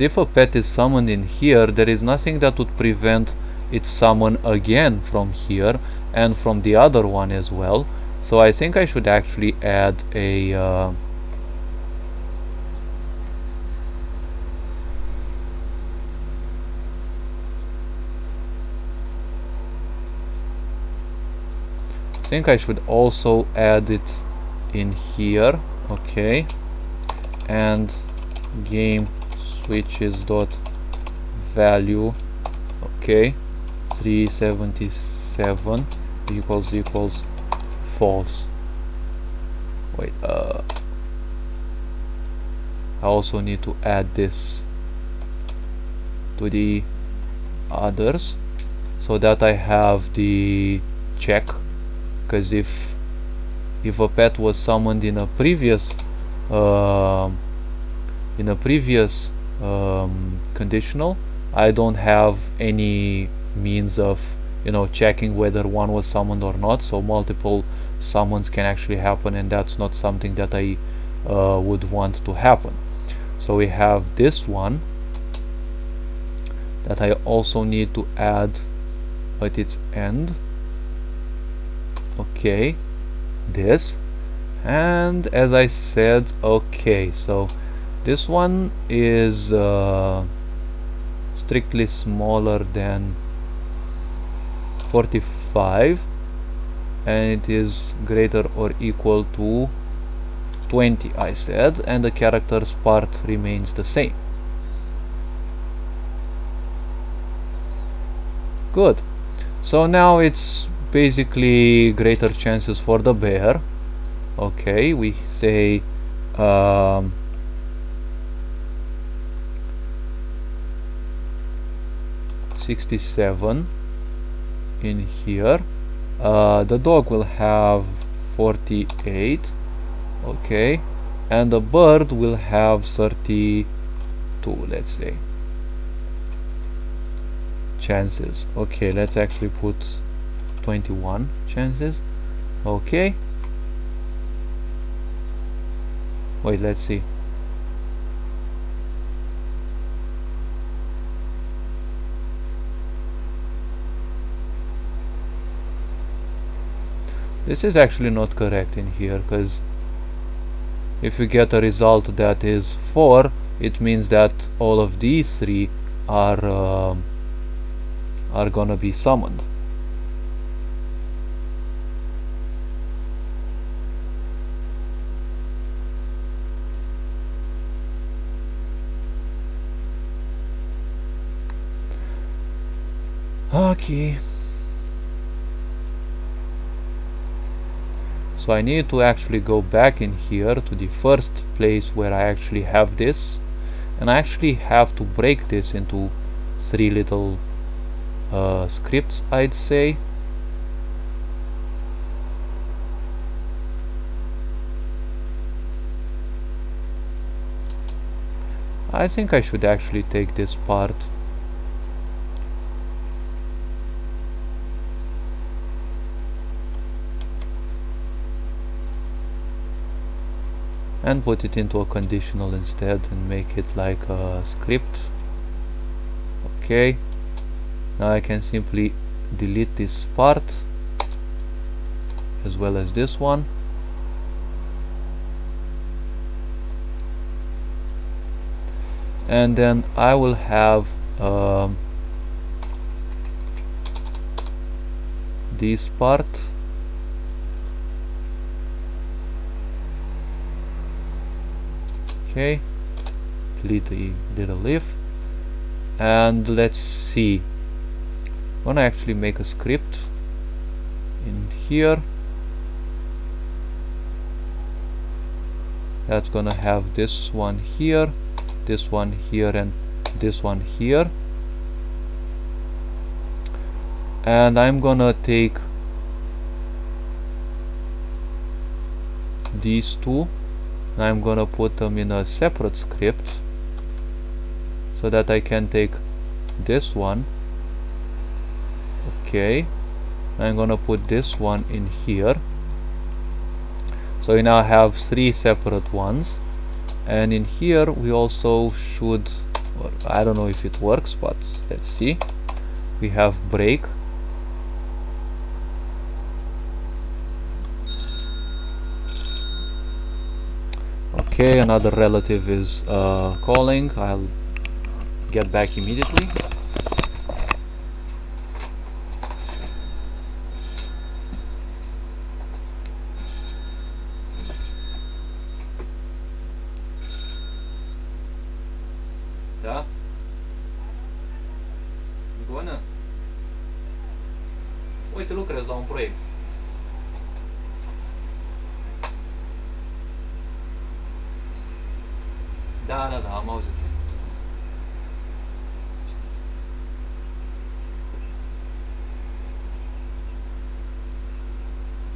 if a pet is summoned in here, there is nothing that would prevent its summon again from here and from the other one as well. So I think I should actually add a also add it in here. Okay, and game switches dot value, okay, 377 equals false. Wait, I also need to add this to the others so that I have the check, because if a pet was summoned in a previous conditional, I don't have any means of checking whether one was summoned or not, so multiple summons can actually happen, and that's not something that I would want to happen. So we have this one that I also need to add at its end. Okay, this, and as I said, okay, so this one is strictly smaller than 45, and it is greater or equal to 20, I said, and the character's part remains the same. Good. So now it's basically greater chances for the bear. Okay, we say 67 in here. The dog will have 48. Okay, and the bird will have 32, let's say, chances. Okay, let's actually put 21 chances. Okay, wait, let's see. This is actually not correct in here, because if we get a result that is 4, it means that all of these 3 are gonna be summoned. Okay. So I need to actually go back in here to the first place where I actually have this, and I actually have to break this into 3 little scripts, I'd say. I think I should actually take this part and put it into a conditional instead and make it like a script. Okay, now I can simply delete this part as well as this one, and then I will have this part. Okay, delete the little if, and let's see, I'm gonna actually make a script in here that's gonna have this one here, this one here, and this one here, and I'm gonna take these two, I'm gonna put them in a separate script so that I can take this one. Okay, I'm gonna put this one in here, so we now have 3 separate ones, and in here we also should, or I don't know if it works, but let's see, we have break, Okay, another relative is calling. I'll get back immediately. Da? Bună? Uite, lucrez la un proiect. Da, am auzit.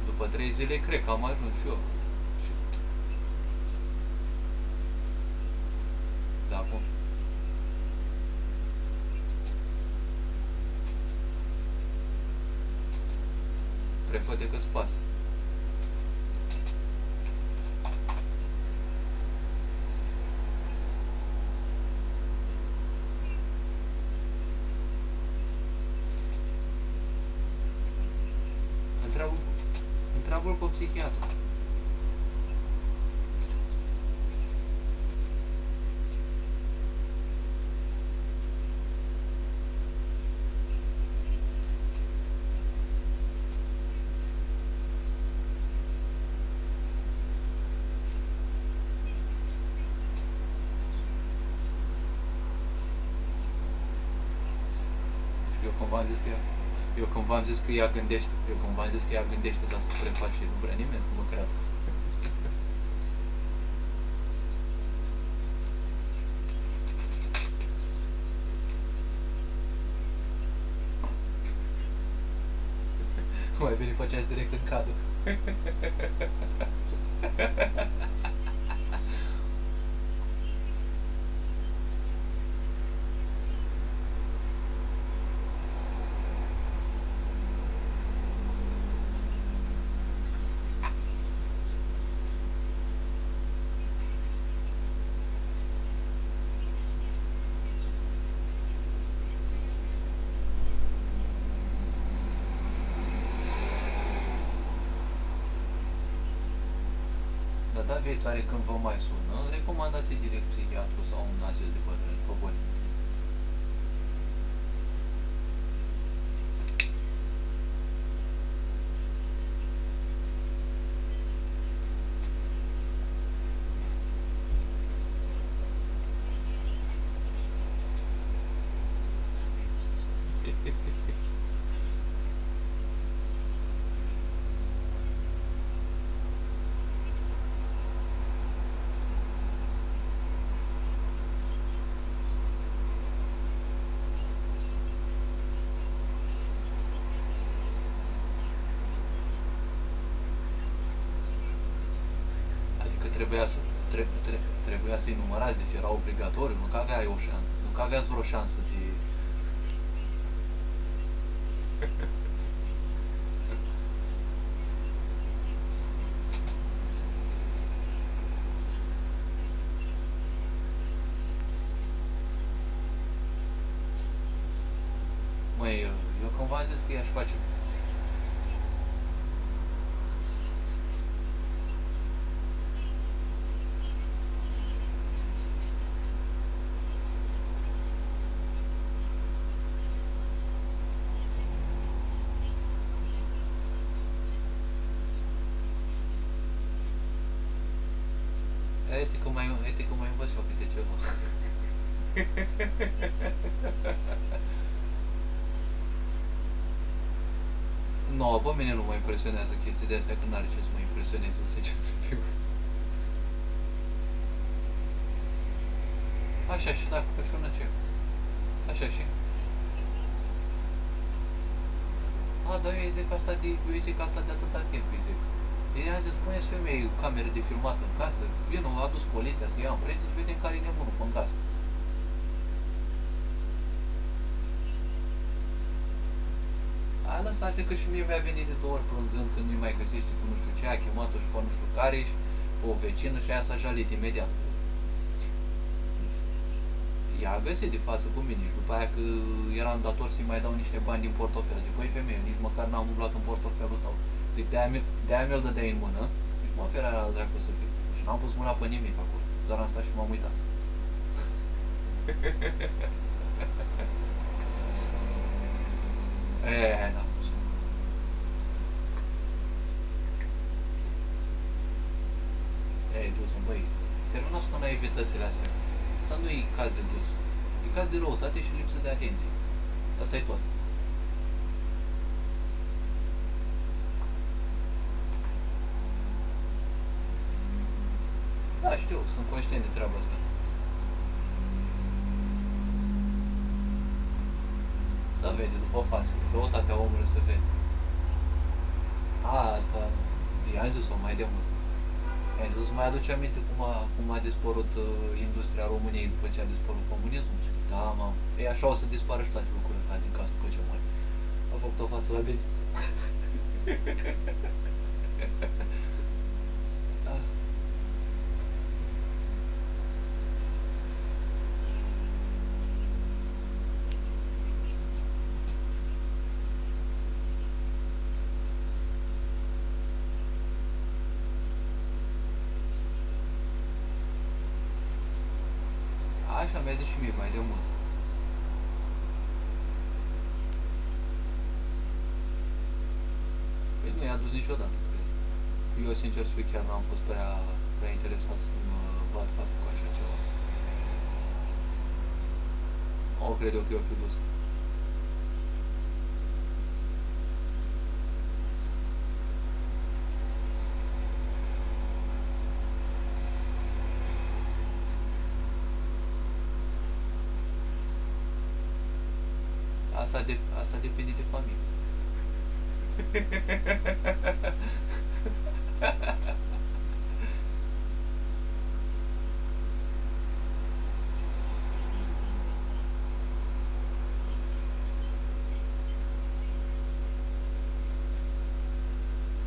După 3 zile cred că am ajuns și eu. Da, acum. Prefer decât spas. Întreabă-l pe psihiatru. Eu când v-am zis că ea gândește, dar să preface, nu vrea nimeni să mă creadă. Mai bine faceați direct în cadru. Data viitoare când vă mai sună, recomandați direct psihiatru sau un azil de bătrâni, pe bune. Trebuia să-i numărați, deci era obligatoriu, nu că aveai o șansă, nu că aveați vreo șansă de... Măi, eu când v-am zis că i-aș face... Etică mai învăț și eu câte ceva. Nu, pe mine nu mă impresionează chestii de astea, că n-are ce să mă impresioneze, sincer să fiu. Așa și dacă cășună ce? Așa și? A, dar eu zic asta de atâta timp, îi zic. Ei a zis, spuneți femei camere de filmat în casă, vină, a adus poliția să ia amprente și vedem care e nebunul pe-n casă. A lăsat că și mie mi-a venit de 2 ori plângând când nu-i mai găsește cu nu știu ce, a chemat-o și pe nu știu care și pe o vecină și aia s-a jalit imediat. Ea a găsit de față cu mine și după aia că eram dator să-i mai dau niște bani din portofel. Zic, băi femeie, nici măcar n-am umblat în portofelul tău. Zic, de-aia mi-l dădeai în mână, deci mă oferea la dracu să fiu. Și N-am pus mâna pe nimic acolo, doar am stat și m-am uitat. N-am pus. Dus-mi, băi, terminați cu naivitățile astea. Asta nu e caz de dus. E caz de răutate și lipsă de atenție. Asta e tot. Da, știu, sunt conștient de treaba asta. Să vede după față, răutatea omului se vede. Asta i-am zis-o mai de mult. I-am zis, mai aduce aminte cum a dispărut industria României după ce a dispărut comunismul? Da, mamă. Ei, așa o să dispară și toate lucrurile astea din casă cu ce mari. A făcut o față la bine. Așa mi-a zis și mie mai de mult. Păi nu i-a dus niciodată, cred. Eu, sincer să fiu, chiar n-am fost prea interesat să mă bat capul cu așa ceva. O, cred eu că eu fi dus. Asta depinde de familie.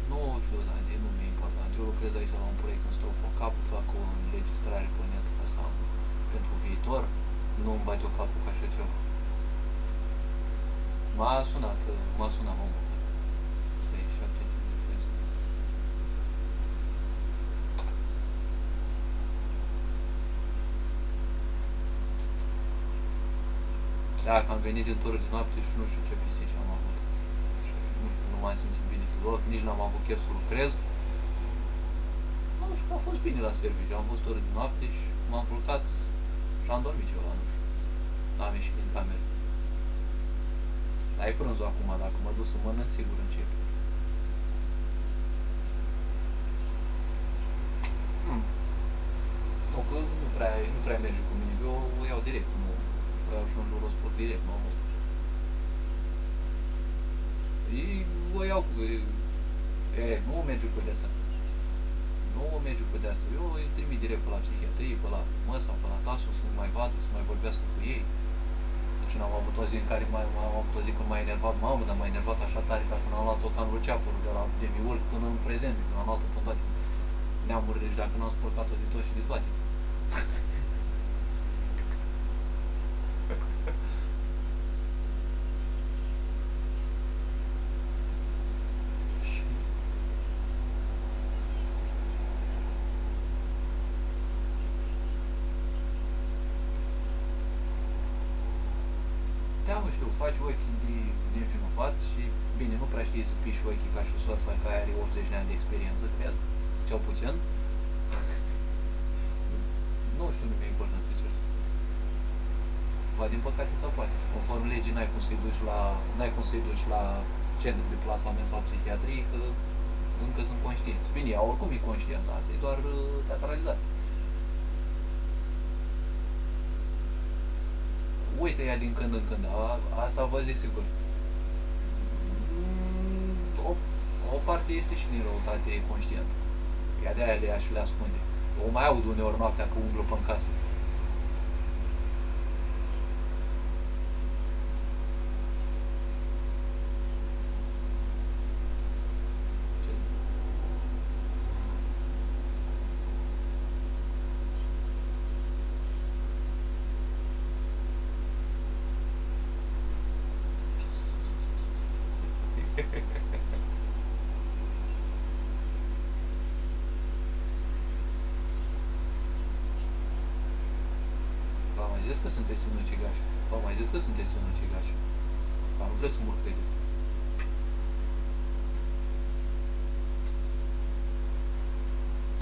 Nu știu, dar nu mi-e important. Eu lucrez aici la un proiect în Strofocap, fac o înregistrare pe net ca să am pentru viitor. Nu-mi bate o capul ca așa ceva. M-a sunat omul. Stai, 7 de Da, că am venit din tură de noapte și nu știu ce pisici am avut. Nu știu, nu m-am simțit bine deloc, nici n-am avut chef să lucrez. Nu știu, a fost bine la serviciu, am fost tură de noapte și m-am culcat și am dormit ceva, nu știu. N-am ieșit din cameră. Dar e prânzul acum, dacă mă duc să mănânc, sigur încep. Nu, că nu prea merge cu mine, eu o iau direct, nu o iau și un jurosport direct, nu am spus. O iau cu... nu merge cu de-asta. Nu merge cu de-asta. Eu îi trimit direct pe la psihiatrie, pe la măsa, pe la tasul, să mai vadă, să mai vorbească cu ei. Deci n-am avut o zi în care am avut o zi când m-a enervat, mamă, dar m-a enervat așa tare că când am luat-o ca în Luceafărul, de la demiurg până în prezent, când am luat-o pe toate neamurile și dacă n-am spurcat-o de tot și de toate. Da, mă, știu, faci ochii de nevinovat și, bine, nu prea știi să piși ochii ca și sorsa care are 80 de ani de experiență, cred, cel puțin. Nu știu, nu mi-e important să cer. Ba, din păcate sau poate. Conform legii n-ai cum să-i duci la centru de plasament sau psihiatrie, că încă sunt conștienți. Bine, ea oricum e conștientă, asta e doar teatralizat. Uite ea din când în când, asta vă zic sigur. O parte este și din răutate conștientă. Ea de-aia le ia și le ascunde. O mai aud uneori noaptea că umblă pe-n casă. că sunteți sinucigași. V-am mai zis că sunteți sinucigași. Dar nu vreți să mă credeți.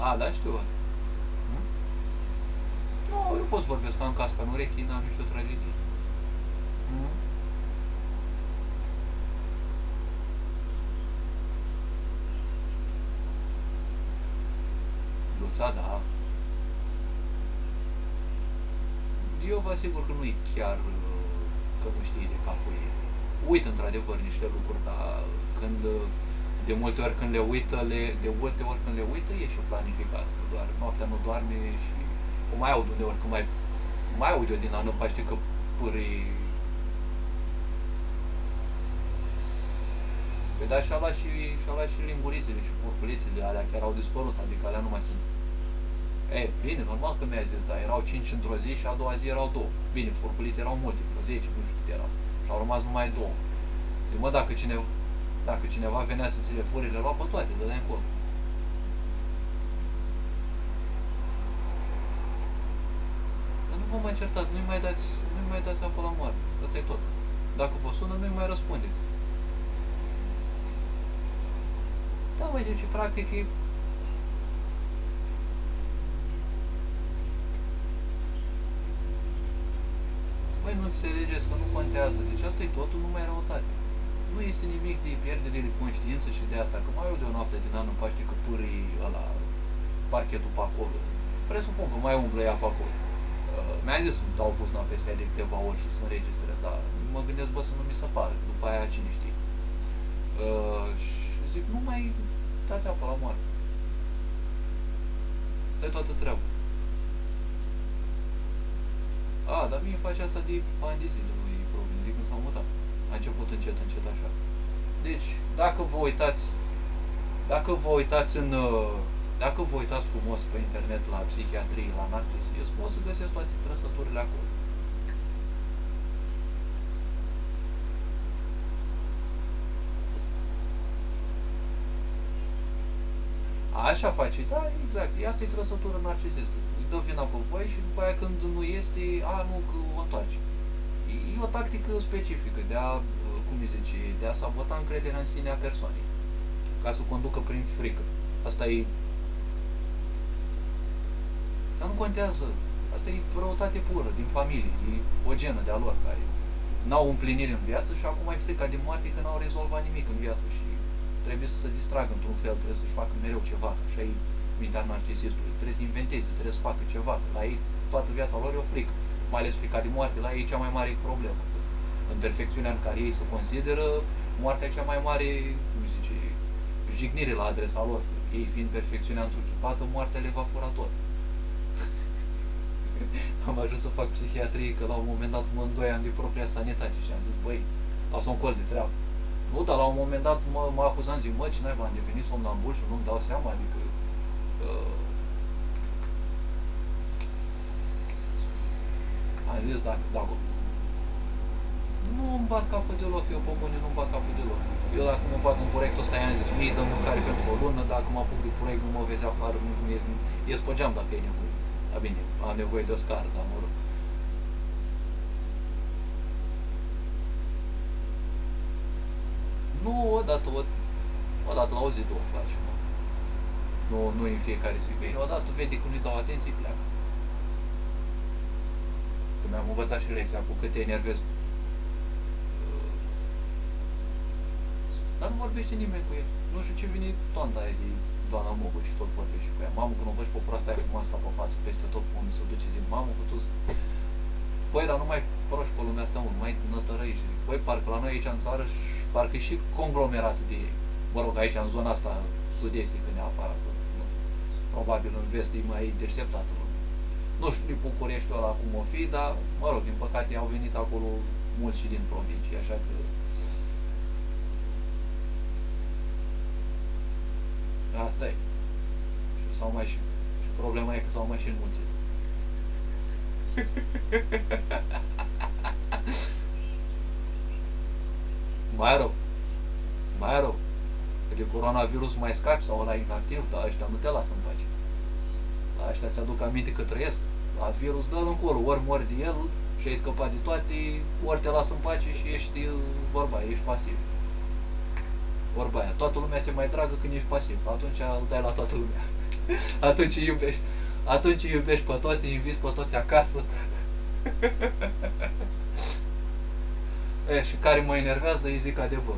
A, da, știu asta. Nu, eu pot să vorbesc, am casca în urechi, n-am nicio tragedie. Luța, da. Eu vă asigur că nu e chiar că nu știi de capul ei. Uit într-adevăr niște lucruri, dar când, de multe ori când le uită, e și planificat. Doar noaptea nu doarme și o mai aud uneori, că mai aud eu din anăpa, știi că pârâi. Păi da, și-a luat și lingurițele și purculițele, alea chiar au dispărut, adică alea nu mai sunt. E, bine, normal că mi-a zis, dar erau 5 într-o zi și a doua zi erau 2. Bine, furculițe erau multe, vreo 10, nu știu câte erau. Și au rămas numai 2. Zic, mă, dacă cineva venea să ți le furi, le lua pe toate, dădea încolo. Dar nu vă mai certați, nu-i mai dați apă la moarte. Asta e tot. Dacă vă sună, nu-i mai răspundeți. Da, măi, deci practic e... Băi, nu înțelegeți că nu contează, deci asta e totul, nu mai răutate. Nu este nimic de pierdere de conștiință și de asta, că mai eu de o noapte din an în Paște că pârâi ăla, parchetul pe acolo. Presupun că mai umblă ea pe acolo. Mi-a zis să dau pus peste ea de câteva ori și să înregistre, dar mă gândesc, bă, să nu mi se pare, după aia cine știe. Și zic, nu mai dați apă la moarte. Asta e toată treaba. A, dar mie face asta de ani de zile, nu e problemă, de când s-au mutat. A început încet, încet așa. Deci, dacă vă uitați frumos pe internet la psihiatrie, la narcisism, o să găsesc toate trăsăturile acolo. Așa face, da, exact. Asta e trăsătură narcisistă. Îi dă vina pe voi și după aia când nu este, nu, că o întoarce. E o tactică specifică de a, cum îi zice, de a sabota încrederea în sine a persoanei. Ca să conducă prin frică. Asta e... Dar nu contează. Asta e răutate pură, din familie. E o genă de-a lor care n-au împliniri în viață și acum ai frica de moarte că n-au rezolvat nimic în viață și trebuie să se distragă într-un fel, trebuie să-și facă mereu ceva. Așa e mintea narcisistului. Trebuie să inventeze, trebuie să facă ceva. La ei toată viața lor e o frică. Mai ales frica de moarte, la ei e cea mai mare problemă. În perfecțiunea în care ei se consideră, moartea cea mai mare, cum zice, jignire la adresa lor. Ei fiind perfecțiunea întruchipată, moartea le va fura tot. Am ajuns să fac psihiatrie că la un moment dat mă îndoiam de propria sanitate și am zis, băi, lasă-mi col de treabă. Nu, dar la un moment dat mă acuzam, zic, mă, ce naiba, am devenit somnambul și nu-mi dau seama, adică... Am zis, dacă... Nu îmi bat capul deloc, eu pe bune nu-mi bat capul deloc. Eu dacă mă bat în proiectul ăsta, i-am zis, mie dăm mâncare pentru o lună, dacă mă apuc de proiect nu mă vezi afară, nu ies pe geam dacă e nevoie. Dar bine, am nevoie de o scară, dar mă rog. Nu, odată la o zi, două faci. Nu în fiecare zi. Bine, odată vede că nu-i dau atenție, pleacă. Că mi-am învățat și lecția cu cât te enervezi. Dar nu vorbește nimeni cu el. Nu știu ce vine toanta aia de doamna Mogul și tot vorbește cu ea. Mamă, când o văd pe proasta aia frumoasă pe față, peste tot unde se duce, zic, mamă, că tu... Păi, dar nu mai proști pe lumea asta, mai nătărăiești. Păi, parcă la noi aici în țară, parcă și conglomerat de... Mă rog, aici în zona asta sud-estică neapărat. Probabil în vest e mai deșteptată. Nu știu din Bucureștiul ăla cum o fi, dar, mă rog, din păcate au venit acolo mulți și din provincii, așa că... Asta e. Și problema e că s-au mai și înmulțit. Mai rău. Că de coronavirus mai scapi sau ăla inactiv, dar ăștia nu te lasă în pace. La ăștia ți-aduc aminte că trăiesc. La virus dă-l încolo, ori mori de el și ai scăpat de toate, ori te las în pace și ești vorba, ești pasiv. Vorba aia, toată lumea ți-e mai dragă când ești pasiv, atunci îl dai la toată lumea. Atunci îi iubești. Atunci îi iubești pe toți, îi inviți pe toți acasă. Și care mă enervează, îi zic adevărul.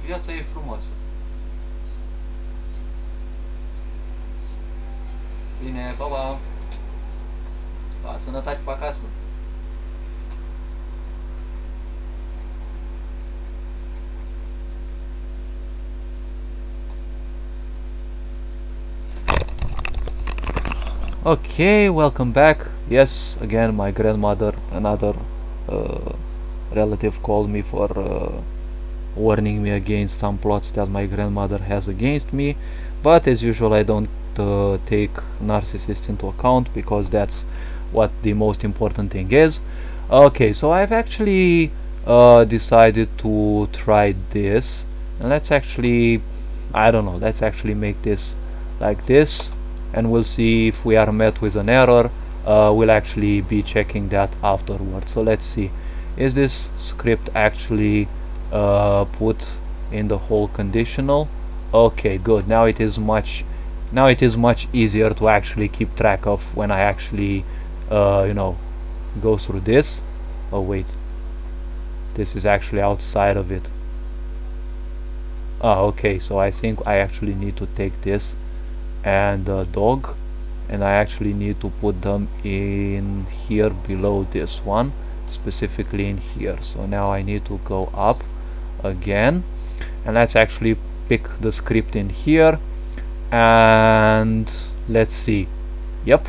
Viața e frumoasă. Bine, pa, pa. Pa, sănătate pe acasă. Okay, welcome back. Yes, again, my grandmother, another relative, called me for warning me against some plots that my grandmother has against me. But as usual, I don't take narcissists into account because that's what the most important thing is. Okay, so I've actually decided to try this, and let's actually, I don't know, let's actually make this like this, and we'll see if we are met with an error. We'll actually be checking that afterwards. So let's see, is this script actually put in the whole conditional? Okay, good. Now it is much easier to actually keep track of when I actually go through this. Oh wait, this is actually outside of it. Okay, so I think I actually need to take this and dog, and I actually need to put them in here below this one, specifically in here. So now I need to go up again, and let's actually pick the script in here, and let's see. Yep,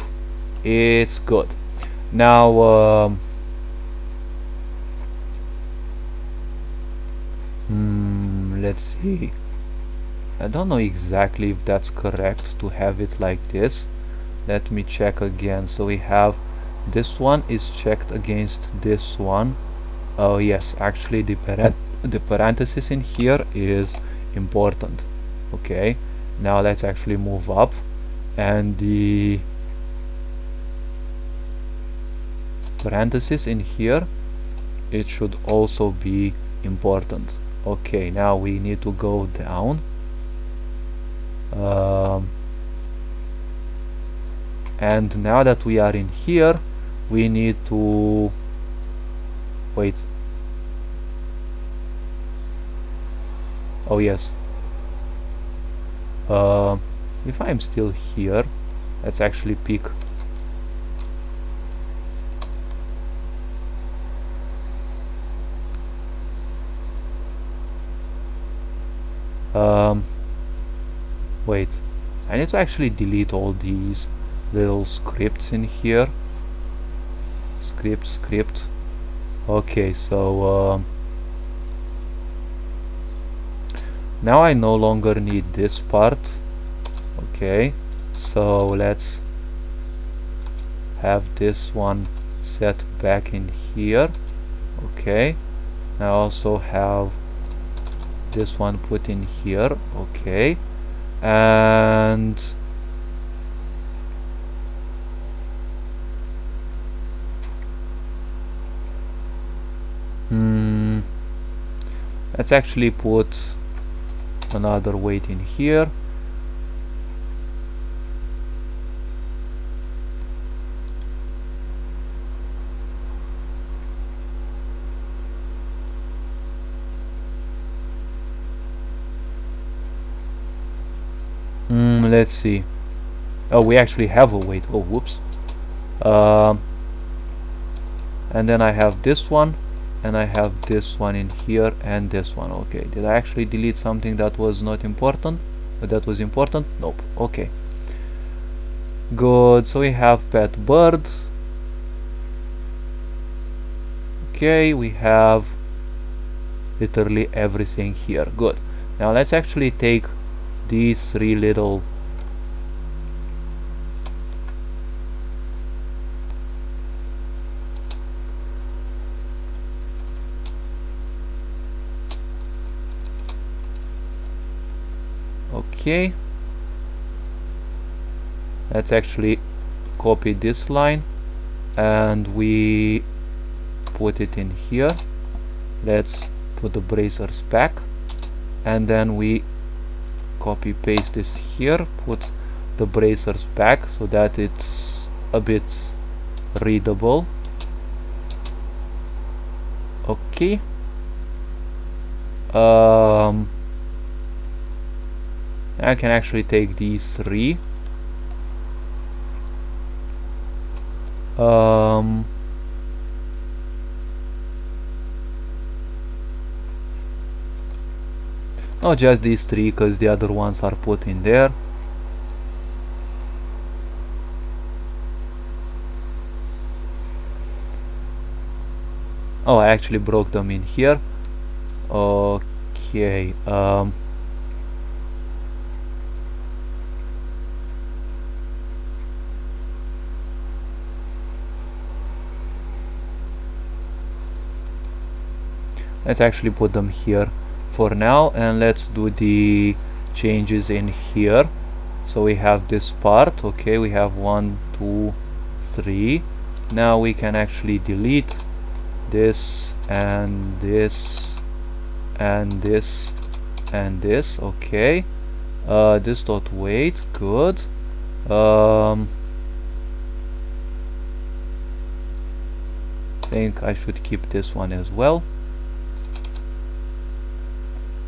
it's good. Now let's see, I don't know exactly if that's correct to have it like this. Let me check again. So we have this one is checked against this one. Oh yes, actually the parenthesis in here is important. Okay, now let's actually move up, and the parenthesis in here, it should also be important. Okay, now we need to go down, and now that we are in here, we need to wait. Oh yes, if I'm still here, let's actually pick wait, I need to actually delete all these little scripts in here. Script. Okay, so now I no longer need this part. Okay, so let's have this one set back in here. Okay, I also have this one put in here. Okay, and let's actually put another weight in here. Let's see. Oh, we actually have a weight. Oh, whoops. And then I have this one, and I have this one in here, and this one. Okay, did I actually delete something that was not important? That was important? Nope. Okay, good. So we have pet bird. Okay, we have literally everything here. Good. Now let's actually take these three little Okay, let's actually copy this line and we put it in here. Let's put the bracers back and then we copy paste this here, put the bracers back so that it's a bit readable. Okay, I can actually take these three. Not just these three, because the other ones are put in there. Oh, I actually broke them in here. Okay. Let's actually put them here for now, and let's do the changes in here. So we have this part. Okay, we have 1, 2, 3. Now we can actually delete this and this and this and this. Okay, this dot weight, good. Think I should keep this one as well.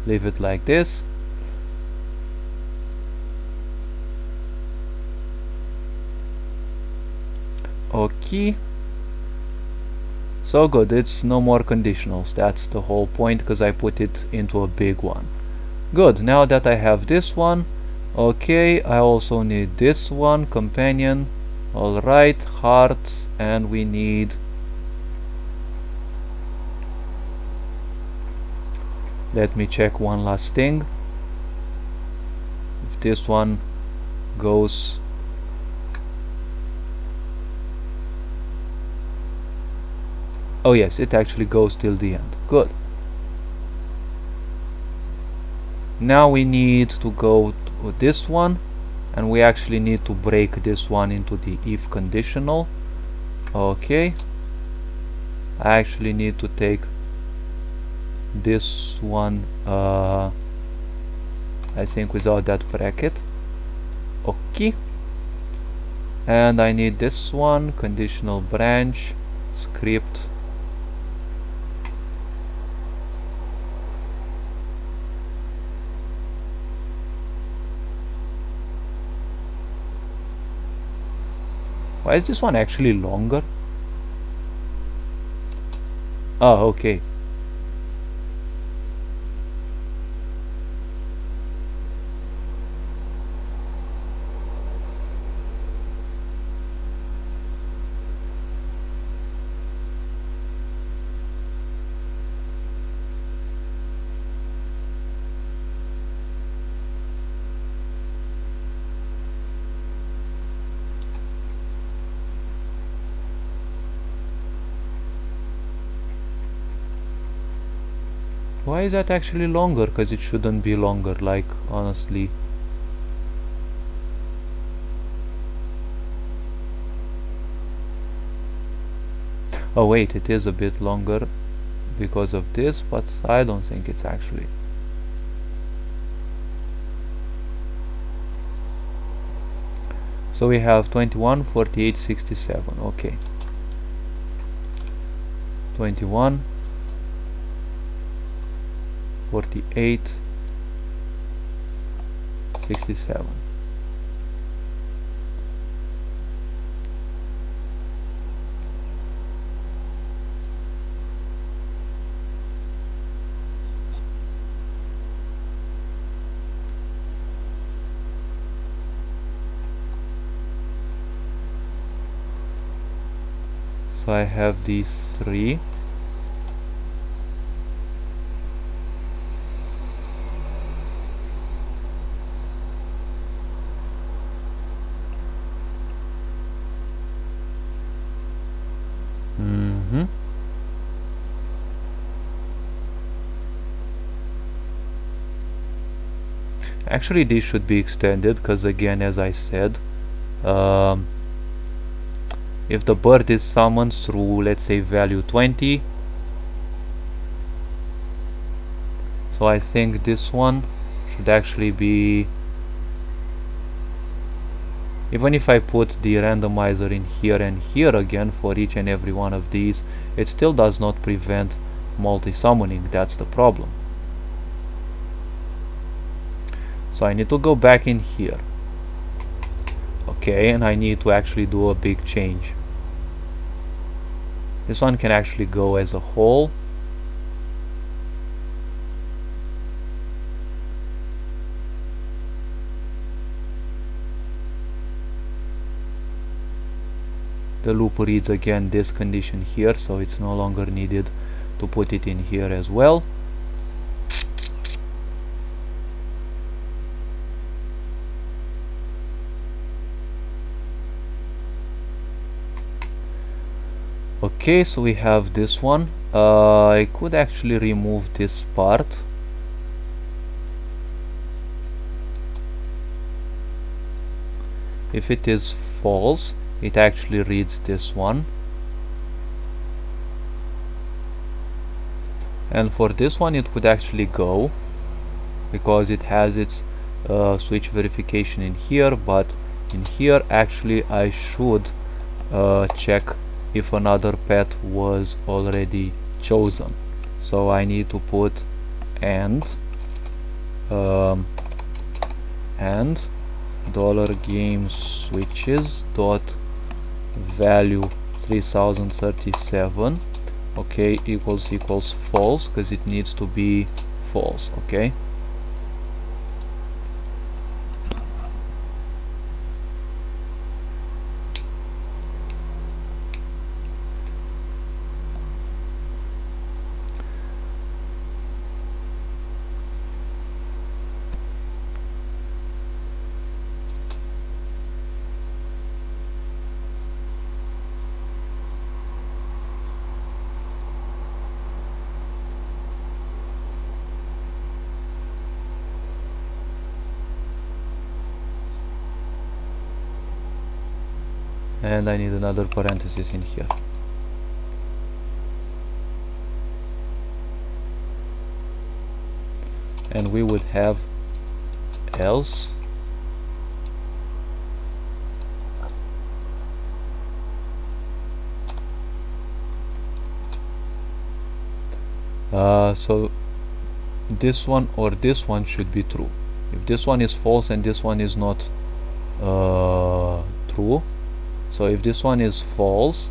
Leave it like this. Okay, so good, it's no more conditionals. That's the whole point, because I put it into a big one. Good, now that I have this one, okay, I also need this one, companion. Alright, heart, and we need let me check one last thing. If this one goes oh yes, it actually goes till the end. Good. Now we need to go to this one, and we actually need to break this one into the if conditional. Okay, I actually need to take this one, I think without that bracket. Okay, and I need this one, conditional branch script. Why is this one actually longer? Oh, okay. Why is that actually longer? Because it shouldn't be longer, like, honestly. Oh wait, it is a bit longer because of this, but I don't think it's actually. So we have 21, 48, 67. Okay. 21, 48, 67. So I have these three. Actually, this should be extended because, again, as I said, um, if the bird is summoned through, let's say, value 20, so I think this one should actually be, even if I put the randomizer in here and here again for each and every one of these, it still does not prevent multi-summoning. That's the problem. So I need to go back in here. Okay, and I need to actually do a big change. This one can actually go as a whole. The loop reads again this condition here, so it's no longer needed to put it in here as well. Okay, so we have this one. I could actually remove this part. If it is false, it actually reads this one. And for this one it would actually go, because it has its switch verification in here, but in here actually I should check if another path was already chosen. So I need to put and $game switches dot value 3037, okay, equals false, because it needs to be false. Okay, and I need another parenthesis in here. And we would have else so this one or this one should be true. If this one is false and this one is not true, so if this one is false,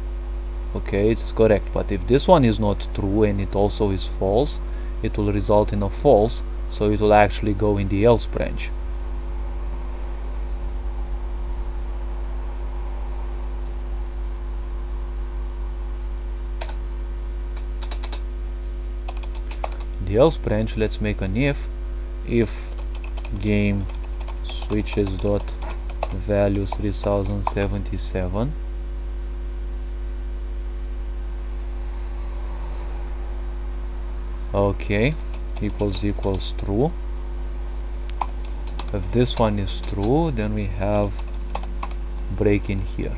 okay, it's correct, but if this one is not true and it also is false, it will result in a false, so it will actually go in the else branch. The else branch, let's make an if game switches dot value 3077, okay, equals true. If this one is true, then we have break in here.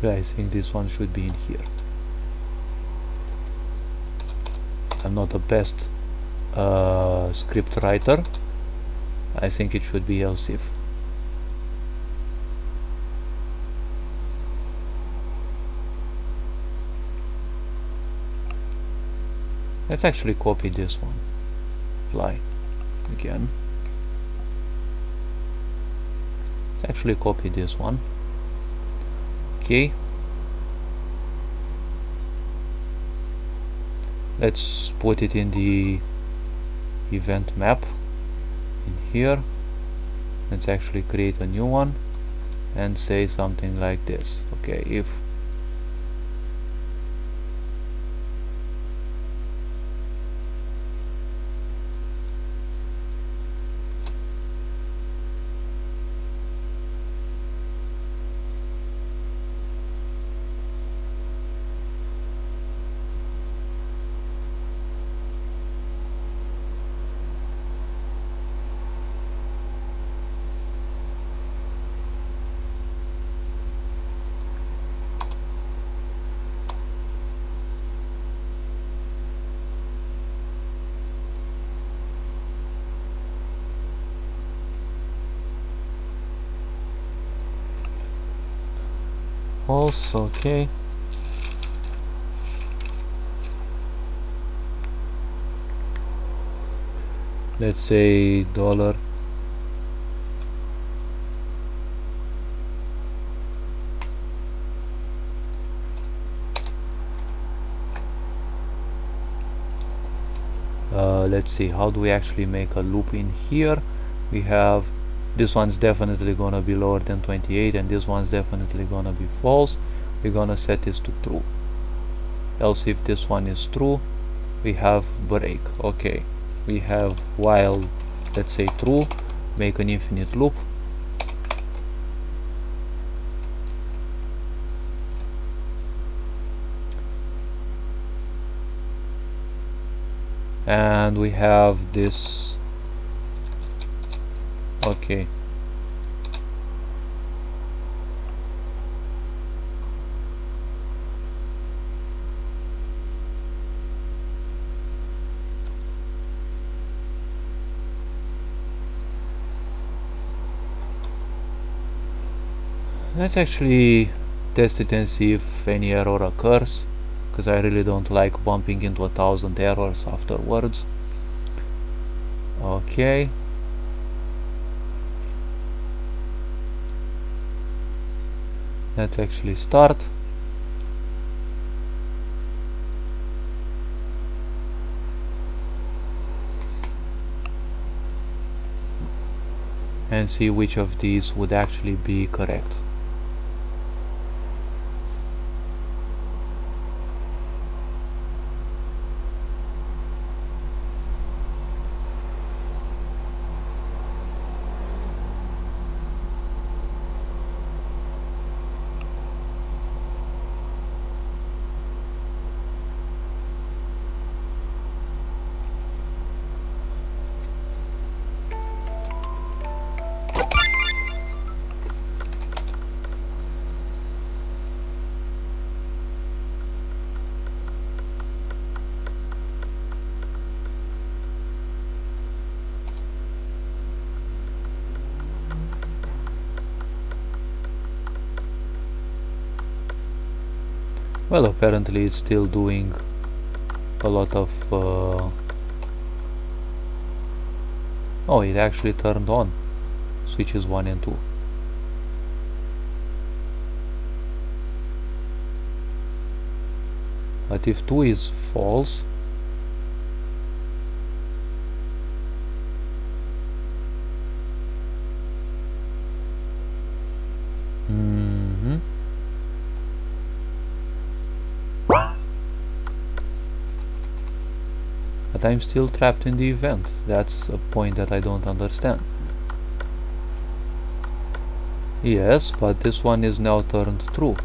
I think this one should be in here. I'm not the best script writer. I think it should be else if. Let's actually copy this one. Fly again. Let's actually copy this one. Okay, let's put it in the event map in here. Let's actually create a new one and say something like this. Okay, if false. Okay. Let's say dollar. Let's see, how do we actually make a loop in here? We have this one's definitely gonna be lower than 28, and this one's definitely gonna be false. We're gonna set this to true. Else if this one is true, we have break. Okay, we have while, let's say true, make an infinite loop. And we have this. Okay, let's actually test it and see if any error occurs, because I really don't like bumping into 1,000 errors afterwards. Okay, let's actually start. And see which of these would actually be correct. Well, apparently it's still doing a lot of oh, it actually turned on switches 1 and 2. But if 2 is false, but I'm still trapped in the event. That's a point that I don't understand. Yes, but this one is now turned true.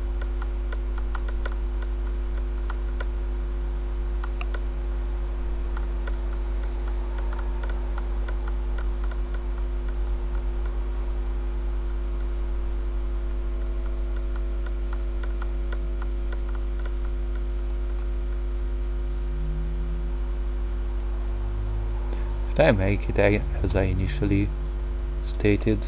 Should I make it as I initially stated?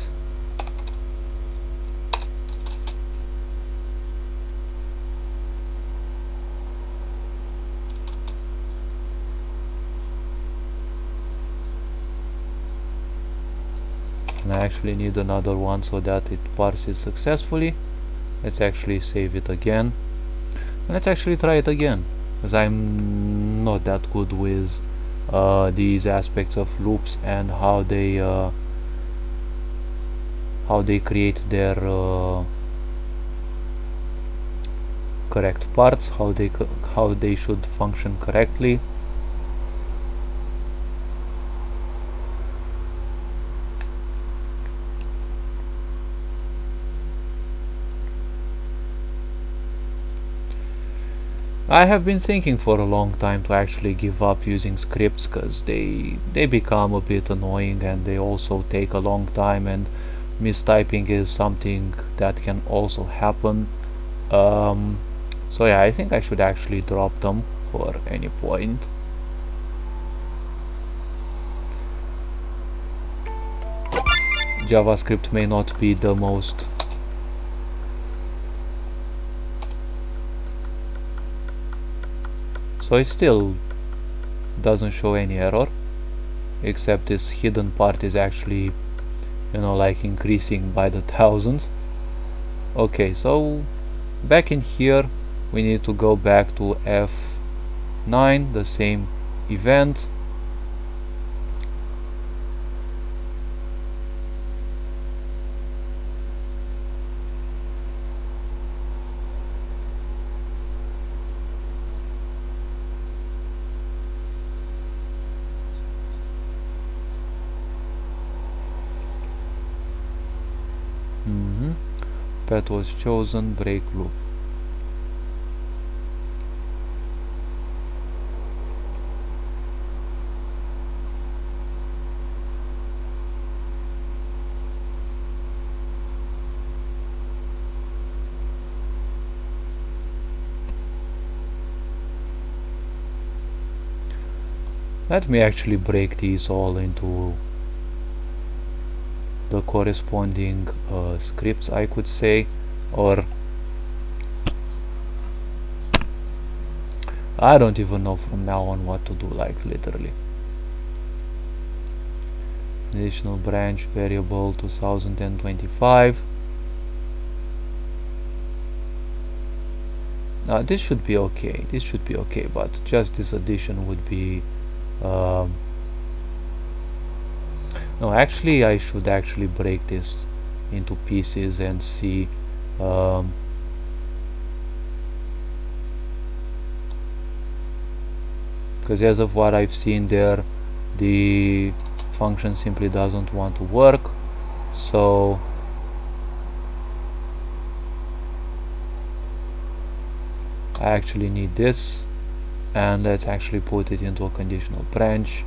And I actually need another one so that it parses successfully. Let's actually save it again. Let's actually try it again, because I'm not that good with these aspects of loops and how they create their correct parts, how they should function correctly. I have been thinking for a long time to actually give up using scripts, because they become a bit annoying and they also take a long time, and mistyping is something that can also happen. So yeah, I think I should actually drop them for any point. JavaScript may not be the most So it still doesn't show any error, except this hidden part is actually, you know, like increasing by the thousands. Okay, so back in here we need to go back to F9, the same event. Path was chosen, break loop. Let me actually break these all into the corresponding scripts, I could say, or I don't even know from now on what to do, like literally. Additional branch variable 2025. Now this should be okay. This should be okay, but just this addition would be. No, actually, I should actually break this into pieces and see. Because as of what I've seen there, the function simply doesn't want to work. So I actually need this, and let's actually put it into a conditional branch.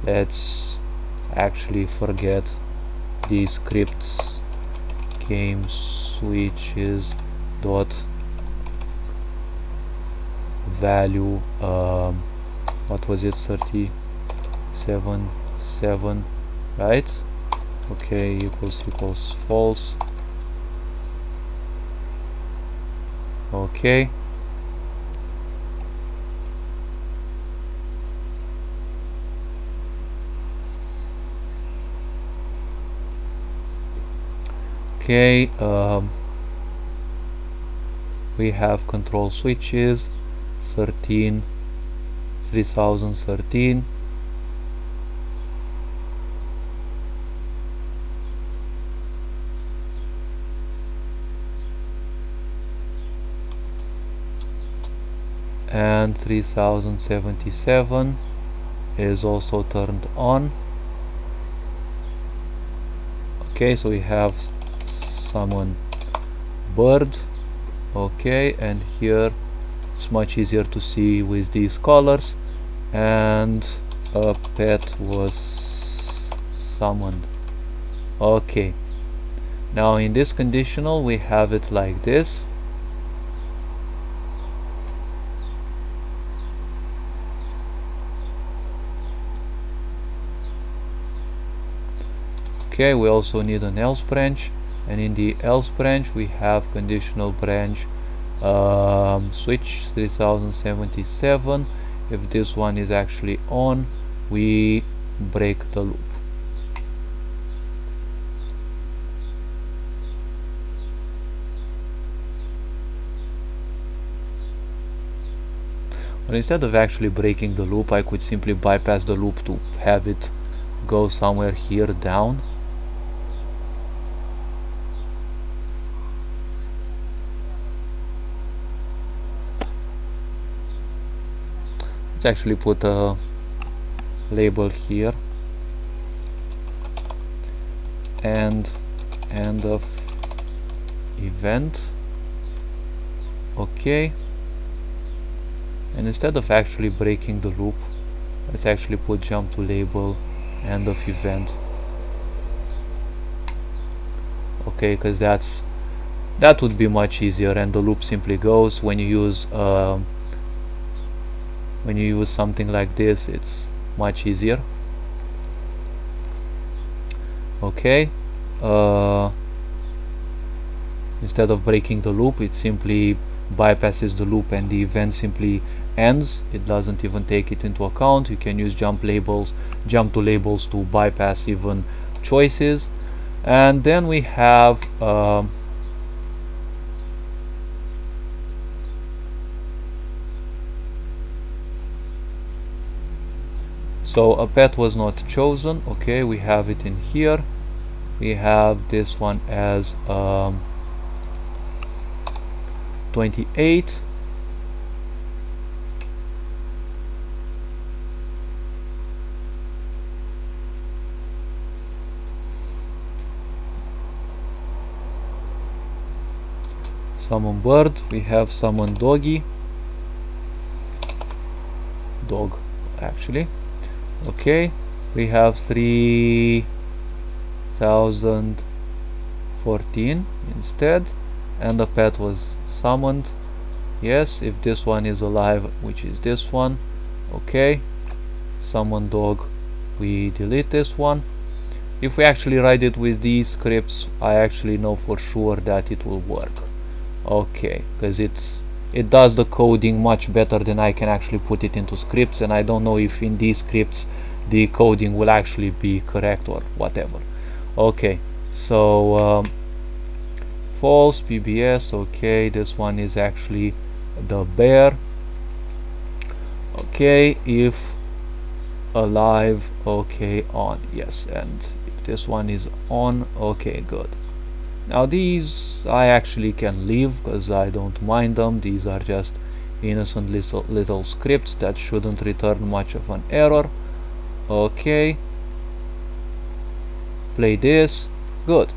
Let's actually forget these scripts. Game switches dot value, what was it, 37.7, right? Okay, equals false. Okay, okay, we have control switches 3013, and 3077 is also turned on. Okay, so we have summon bird. Okay, and here it's much easier to see with these colors, and a pet was summoned. Okay, now in this conditional we have it like this. Okay, we also need an else branch, and in the else branch we have conditional branch switch 3077. If this one is actually on, we break the loop. But instead of actually breaking the loop, I could simply bypass the loop to have it go somewhere here down. Let's actually put a label here, and end of event. Okay, and instead of actually breaking the loop, let's actually put jump to label end of event. Okay, because that would be much easier, and the loop simply goes when you use something like this. It's much easier. Okay, instead of breaking the loop, it simply bypasses the loop and the event simply ends. It doesn't even take it into account. You can use jump to labels to bypass even choices. And then we have so a pet was not chosen. Okay, we have it in here. We have this one as 28. Summon bird. We have summon doggy. Dog, actually. Okay, we have 3014 instead, and the pet was summoned. Yes, if this one is alive, which is this one. Okay, summon dog, we delete this one. If we actually write it with these scripts, I actually know for sure that it will work. Okay, because it does the coding much better than I can actually put it into scripts, and I don't know if in these scripts the coding will actually be correct or whatever. Okay, so false PBS. Okay, this one is actually the bear. Okay, if alive, okay, on. Yes, and if this one is on, okay, good. Now these I actually can leave because I don't mind them. These are just innocent little scripts that shouldn't return much of an error. Okay, play this. Good.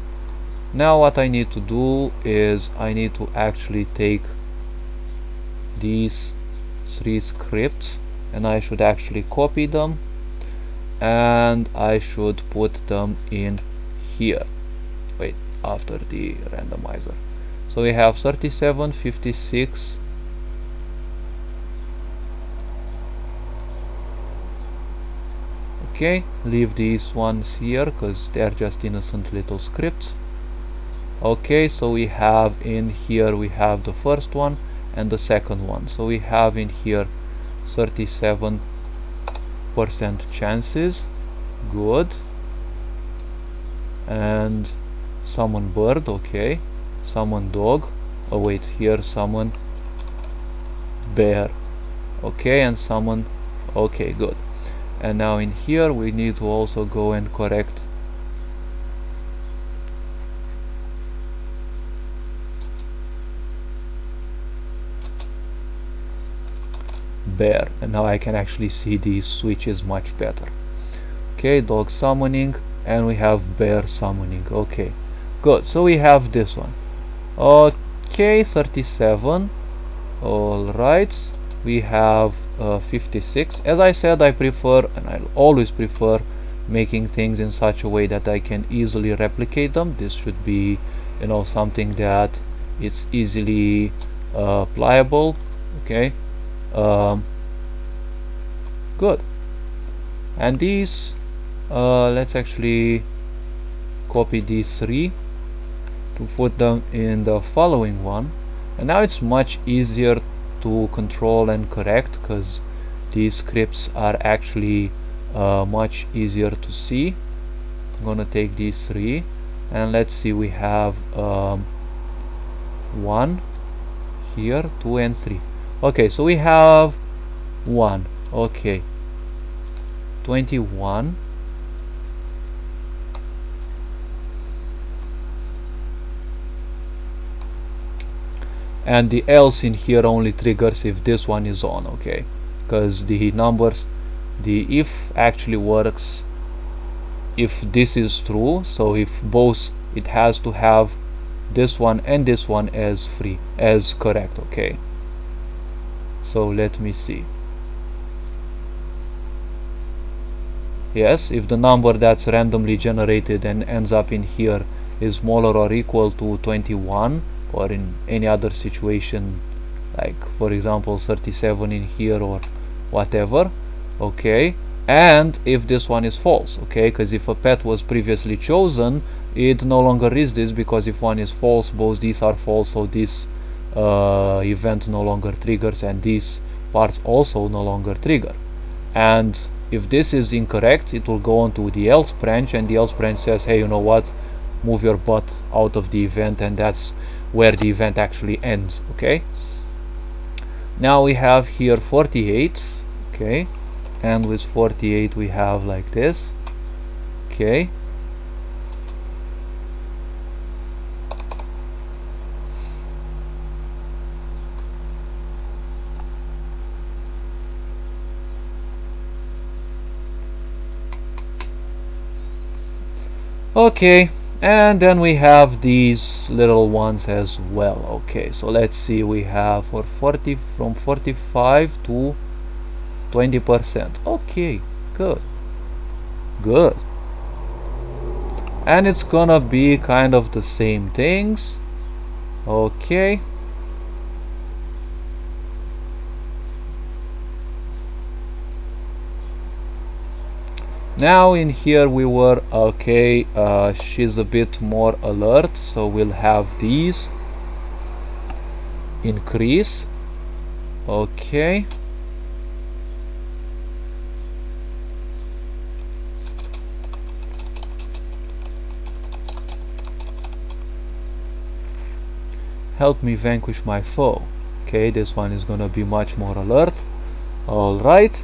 Now what I need to do is I need to actually take these 3 scripts and I should actually copy them and I should put them in here. Wait, after the randomizer. So we have 37, 56, okay, leave these ones here because they're just innocent little scripts. Okay, so we have in here, we have the first one and the second one. So we have in here 37% chances, good, and summon bird, okay, summon dog, oh wait, here summon bear, okay, and summon, okay, good. And now in here we need to also go and correct bear, and now I can actually see these switches much better. Okay, dog summoning, and we have bear summoning. Okay, good. So we have this one. Okay, 37. All right, we have 56. As I said, I prefer, and I'll always prefer, making things in such a way that I can easily replicate them. This should be, you know, something that it's easily pliable. Okay, good. And these, let's actually copy these 3 to put them in the following one, and now it's much easier to control and correct because these scripts are actually much easier to see. I'm gonna take these 3 and let's see, we have 1 here, 2 and 3. Okay, so we have 1, okay, 21, and the else in here only triggers if this one is on, okay, because the numbers, the if actually works if this is true. So if both, it has to have this one and this one as correct. Okay, so let me see. Yes, if the number that's randomly generated and ends up in here is smaller or equal to 21, or in any other situation, like for example 37 in here or whatever, okay, and if this one is false, okay, because if a pet was previously chosen, it no longer is this, because if one is false, both these are false, so this event no longer triggers, and these parts also no longer trigger. And if this is incorrect, it will go on to the else branch, and the else branch says, hey, you know what, move your butt out of the event, and that's where the event actually ends. Okay, now we have here 48. Okay, and with 48 we have like this. Okay, okay, and then we have these little ones as well. Okay, so let's see, we have for 40 from 45 to 20%. Okay, good, good. And it's gonna be kind of the same things. Okay, now in here we were okay, she's a bit more alert, so we'll have these increase. Okay, help me vanquish my foe. Okay, this one is gonna be much more alert. Alright,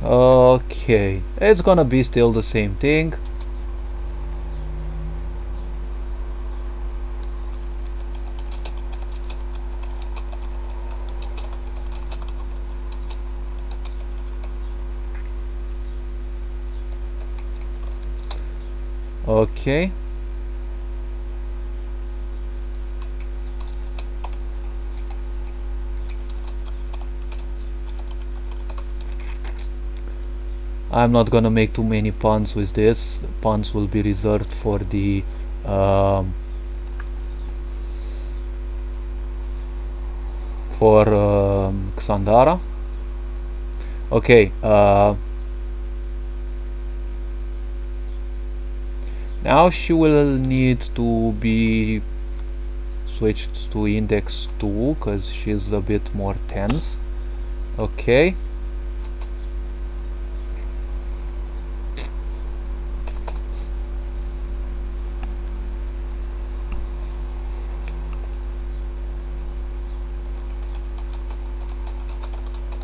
okay, it's gonna be still the same thing. Okay, I'm not gonna make too many puns with this. Puns will be reserved for the Xandara. Okay, now she will need to be switched to index 2 because she's a bit more tense. Okay,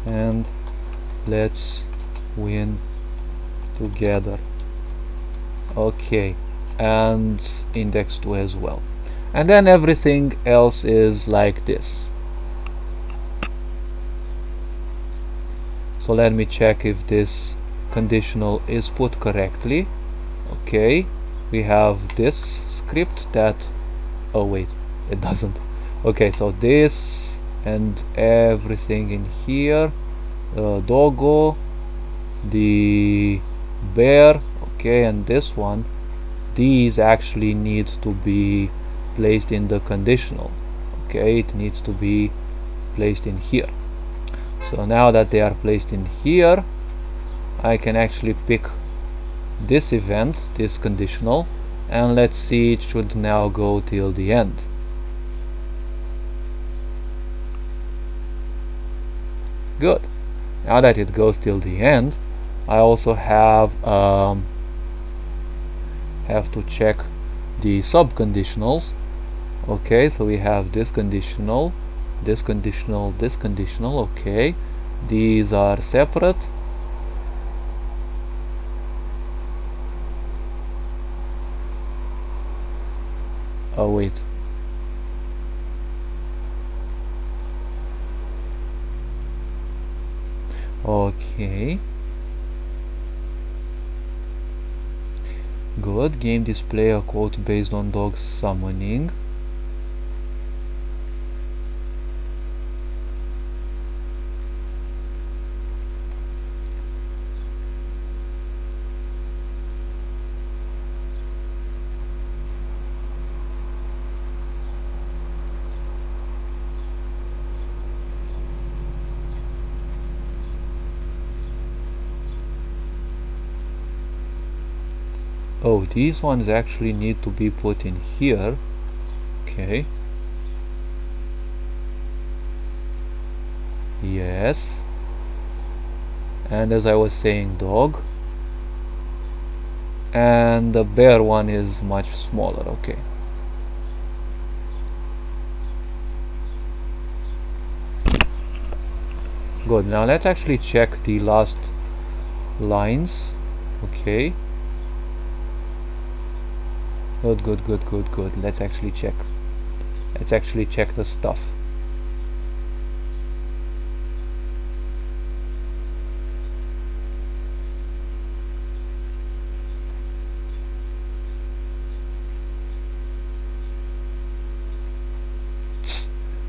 and let's win together. Okay, and index 2 as well, and then everything else is like this. So let me check if this conditional is put correctly. Okay, we have this script that, oh wait, it doesn't. Okay, so this and everything in here, doggo, the bear, okay, and this one, these actually need to be placed in the conditional. Okay, it needs to be placed in here. So now that they are placed in here, I can actually pick this event, this conditional, and let's see, it should now go till the end. Good. Now that it goes till the end, I also have to check the subconditionals. Okay, so we have this conditional, this conditional, this conditional. Okay, these are separate. Oh wait, okay, good. Game display a quote based on dog summoning. Oh, these ones actually need to be put in here. Okay. Yes. And as I was saying, dog. And the bear one is much smaller. Okay. Good. Now let's actually check the last lines. Okay. Good, good, good, good, good. Let's actually check. Let's actually check the stuff.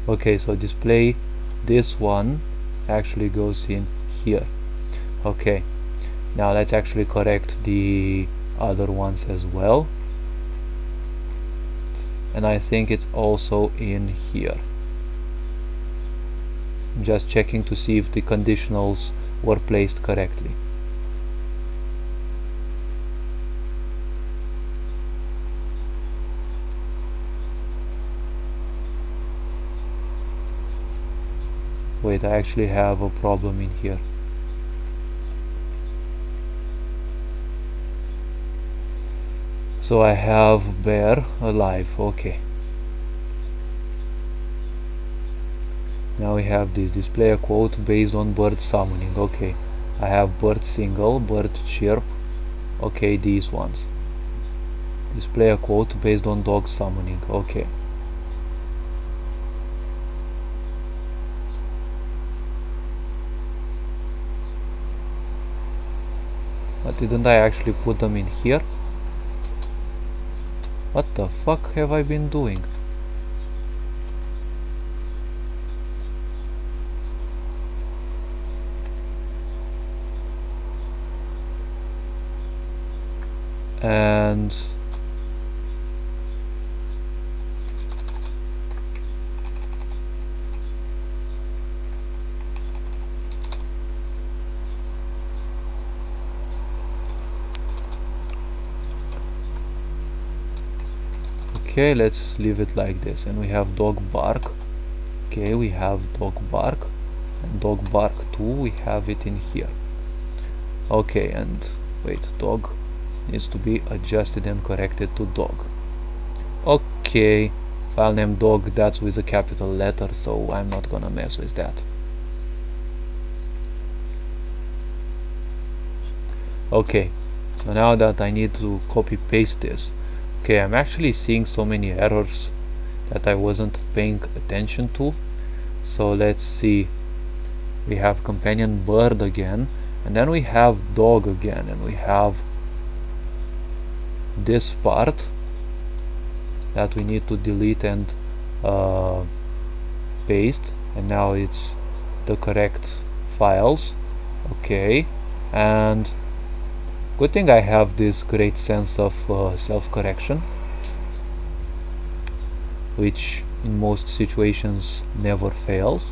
Okay, so display this one actually goes in here. Okay, now let's actually correct the other ones as well, and I think it's also in here. I'm just checking to see if the conditionals were placed correctly. Wait, I actually have a problem in here. So I have bear alive. Okay. Now we have this, display a quote based on bird summoning. Okay, I have bird single, bird chirp. Okay, these ones. Display a quote based on dog summoning. Okay. But didn't I actually put them in here? What the fuck have I been doing? And okay, let's leave it like this. And we have dog bark. Okay, we have dog bark. And dog bark 2, we have it in here. Okay, and wait, dog needs to be adjusted and corrected to dog. Okay, file name dog, that's with a capital letter, so I'm not gonna mess with that. Okay, so now that I need to copy paste this, okay, I'm actually seeing so many errors that I wasn't paying attention to. So let's see, we have companion bird again, and then we have dog again, and we have this part that we need to delete and paste, and now it's the correct files. Okay, and good thing I have this great sense of self-correction, which in most situations never fails.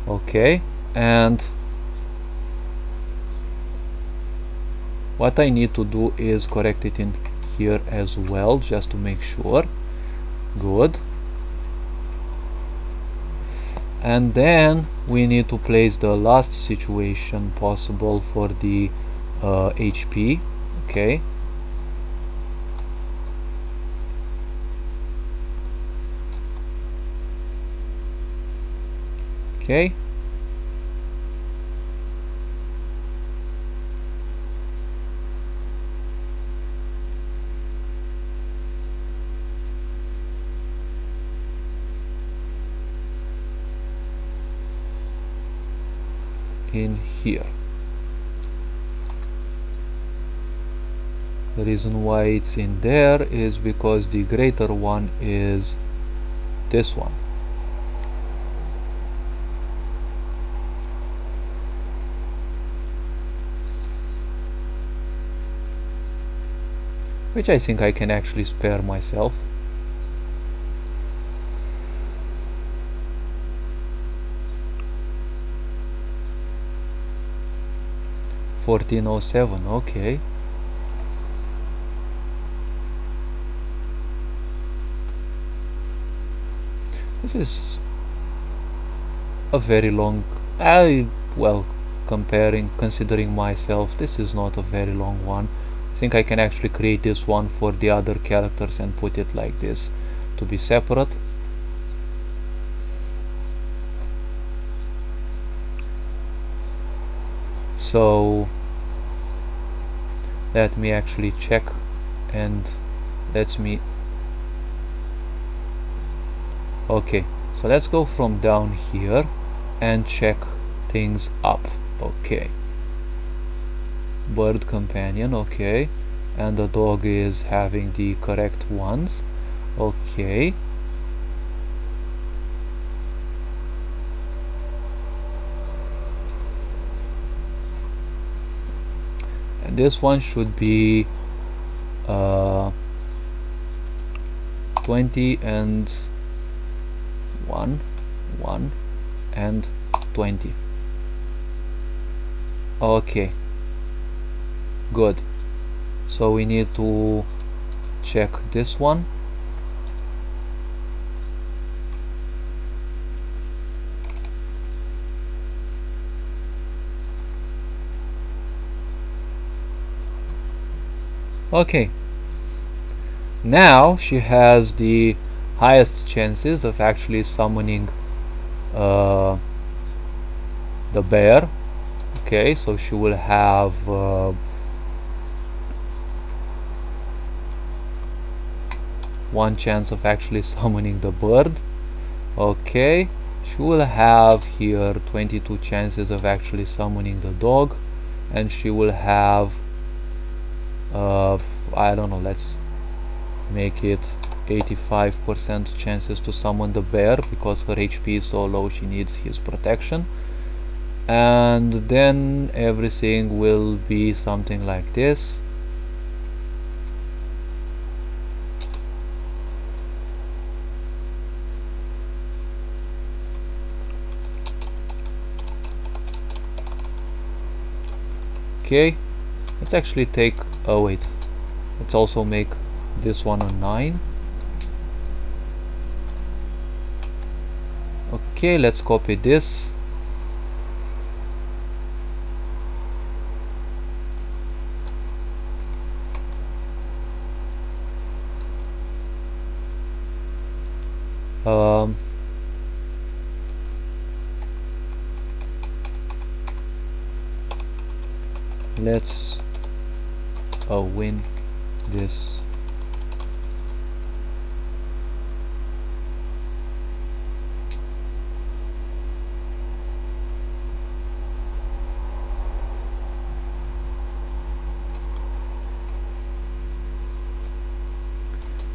Okay, and what I need to do is correct it in here as well, just to make sure. Good. And then we need to place the last situation possible for the HP. Okay. Okay. In here. The reason why it's in there is because the greater one is this one. Which I think I can actually spare myself. $14.07, okay. This is a very long Well, considering myself, this is not a very long one. I think I can actually create this one for the other characters and put it like this to be separate. So let me actually check, and let me okay, so let's go from down here and check things up. Okay, bird companion, okay, and the dog is having the correct ones. Okay, and this one should be 20 and 1 1 and 20. Okay, good. So we need to check this one. Okay, now she has the highest chances of actually summoning uh, the bear. Okay, so she will have one chance of actually summoning the bird. Okay, she will have here 22 chances of actually summoning the dog, and she will have I don't know, let's make it 85% chances to summon the bear, because her HP is so low she needs his protection. And then everything will be something like this. Okay, let's actually take, oh wait, let's also make this one a 9. Okay, let's copy this. Um, let's win this.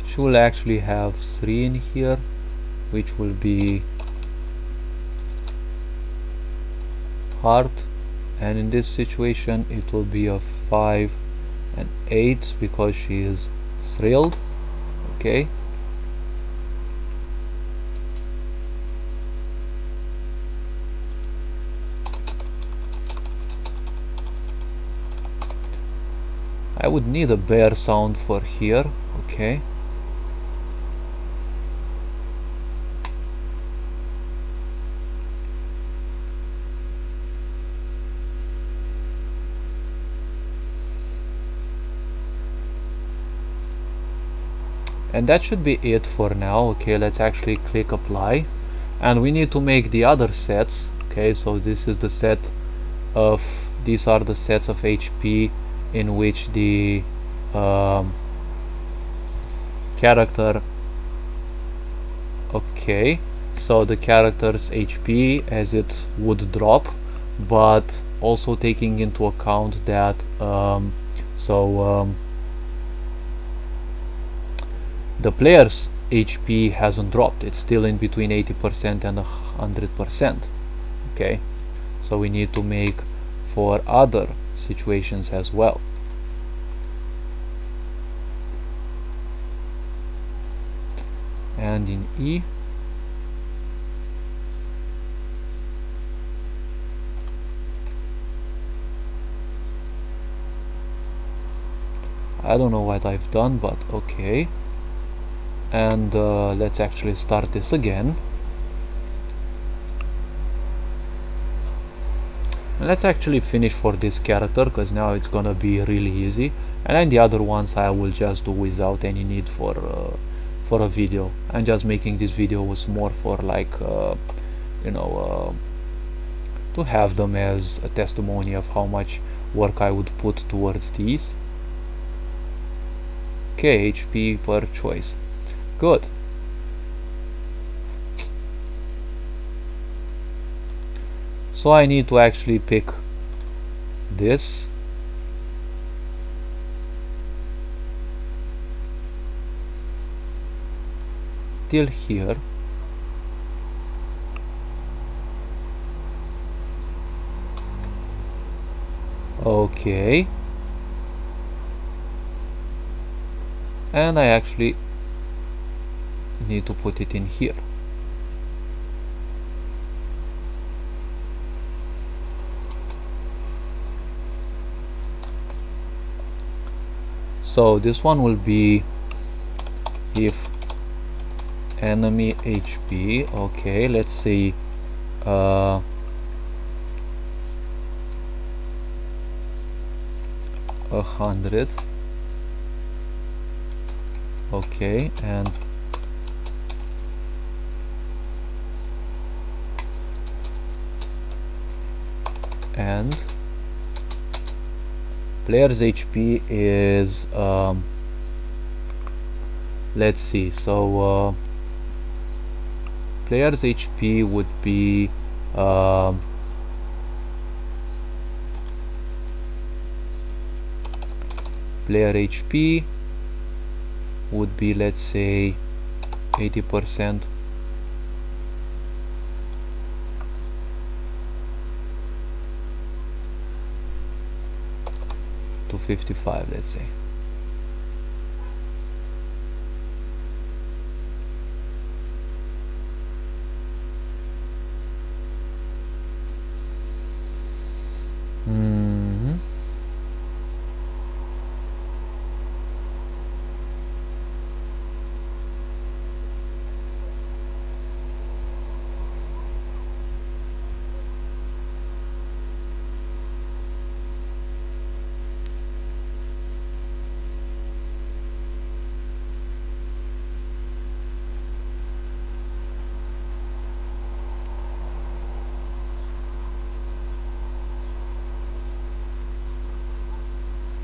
She will actually have 3 in here, which will be heart, and in this situation it will be a 5 and 8 because she is thrilled. Okay, I would need a bear sound for here. Okay, and that should be it for now. Okay, let's actually click apply, and we need to make the other sets. Okay, so this is the set of, these are the sets of HP in which the character, okay, so the character's HP as it would drop, but also taking into account that the player's HP hasn't dropped, it's still in between 80% and 100%. Okay, so we need to make for other situations as well. And in E, I don't know what I've done, but okay. And let's actually start this again. Let's actually finish for this character, because now it's gonna be really easy, and then the other ones I will just do without any need for a video. I'm just making this video was more for like you know to have them as a testimony of how much work I would put towards these. Okay, HP per choice. Good. So I need to actually pick this. Till here. Okay. And I actually need to put it in here. So this one will be if enemy HP. Okay, let's see. 100. Okay, and player's HP is let's see. So player's HP would be player HP would be, let's say, 80% to 55, let's say.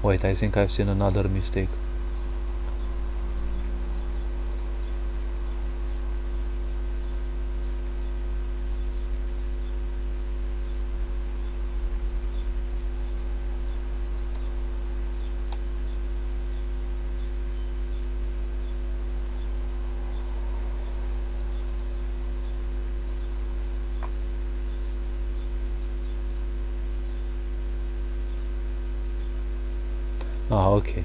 Wait, I think I've seen another mistake. Ah, okay.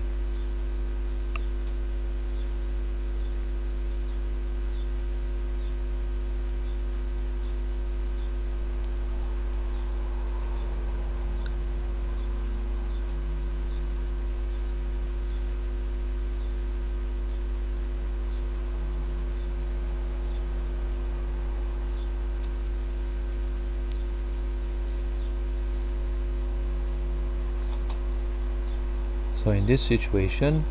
So in this situation,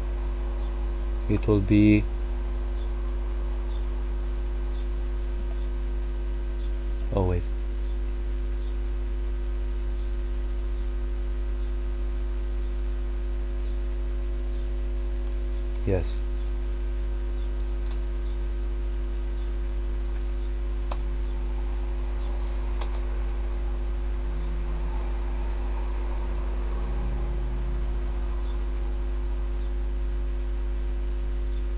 it will be oh wait, yes.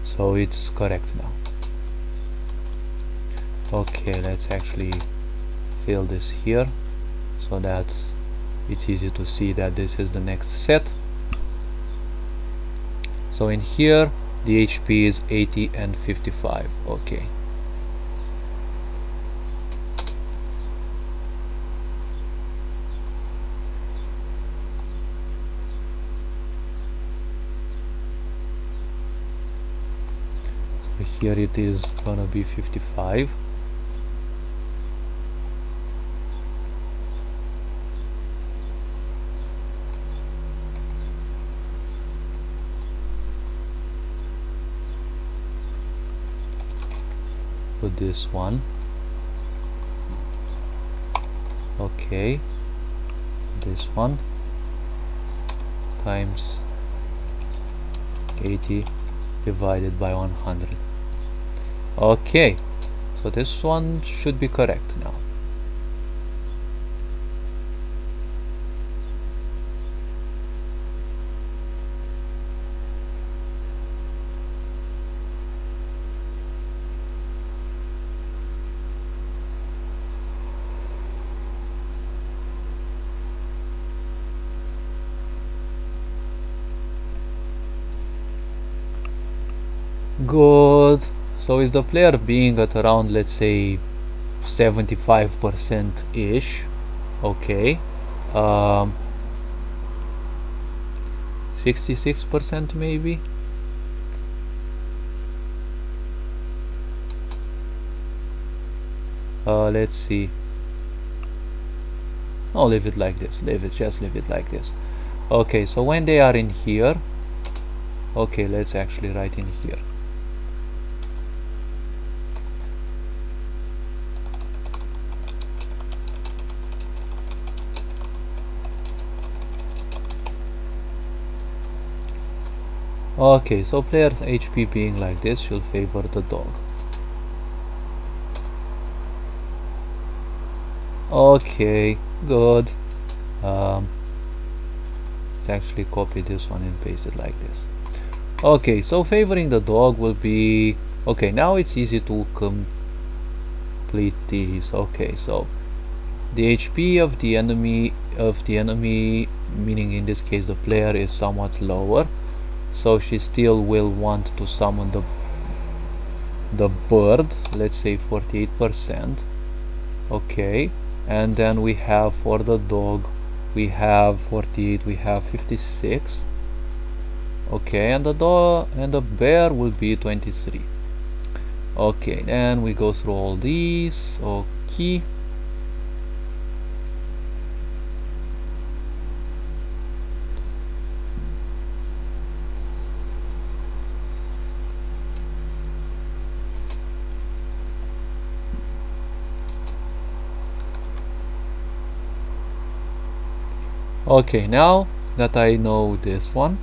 So it's correct now. Okay, let's actually fill this here so that it's easy to see that this is the next set. So in here the HP is 80 and 55. Okay. So here it is gonna be 55. put this one. Okay, this one times 80 divided by 100. Okay, so this one should be correct now. Good. So is the player being at around, let's say, 75% ish? Okay. Um, 66% maybe? Let's see. Oh, leave it like this. Just leave it like this. Okay, so when they are in here, okay, let's actually write in here. Okay, so player's HP being like this should favor the dog. Okay, good. Let's actually copy this one and paste it like this. Okay, so favoring the dog will be okay. Now it's easy to complete these. Okay, so the HP of the enemy meaning in this case the player, is somewhat lower, so she still will want to summon the bird. Let's say 48%. Okay, and then we have for the dog, we have 48, we have 56. Okay, and the bear will be 23. Okay, then we go through all these. Okay, okay, now that I know this one,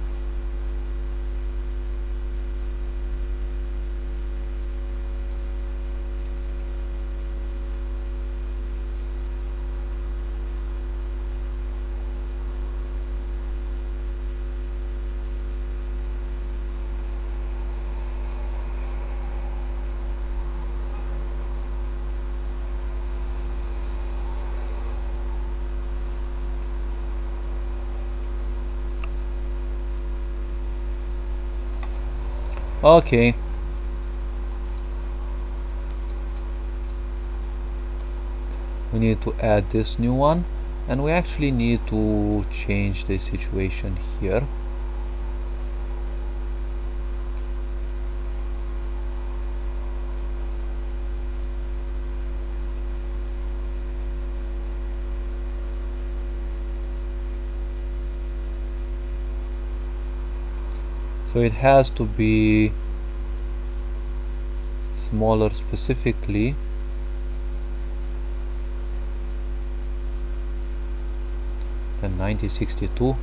okay, we need to add this new one, and we actually need to change the situation here. So it has to be smaller specifically than 9062.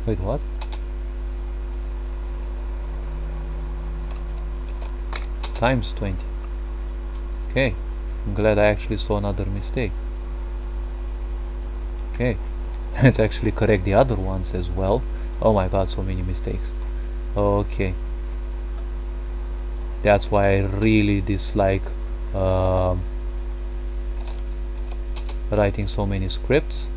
Wait, what? Times 20. Okay, I'm glad I actually saw another mistake. Okay, let's actually correct the other ones as well. Oh my god, so many mistakes. Okay, that's why I really dislike writing so many scripts.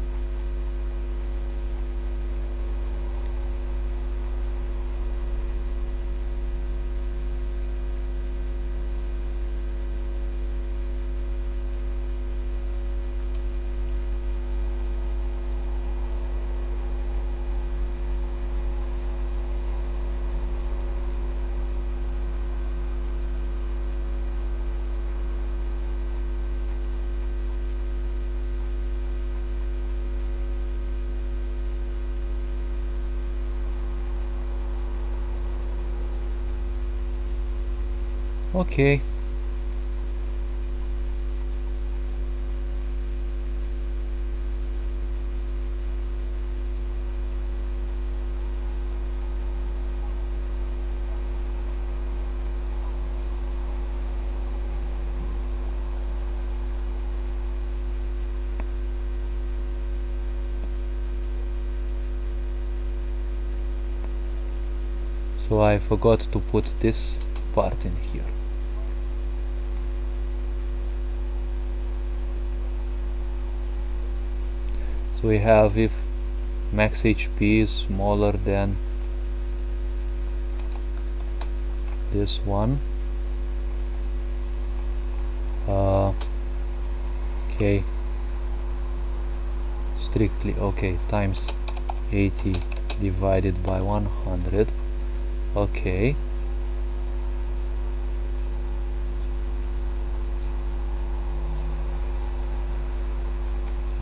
Okay. So I forgot to put this part in here. So we have if max HP is smaller than this one. Okay, strictly okay, times 80 divided by 100. Okay,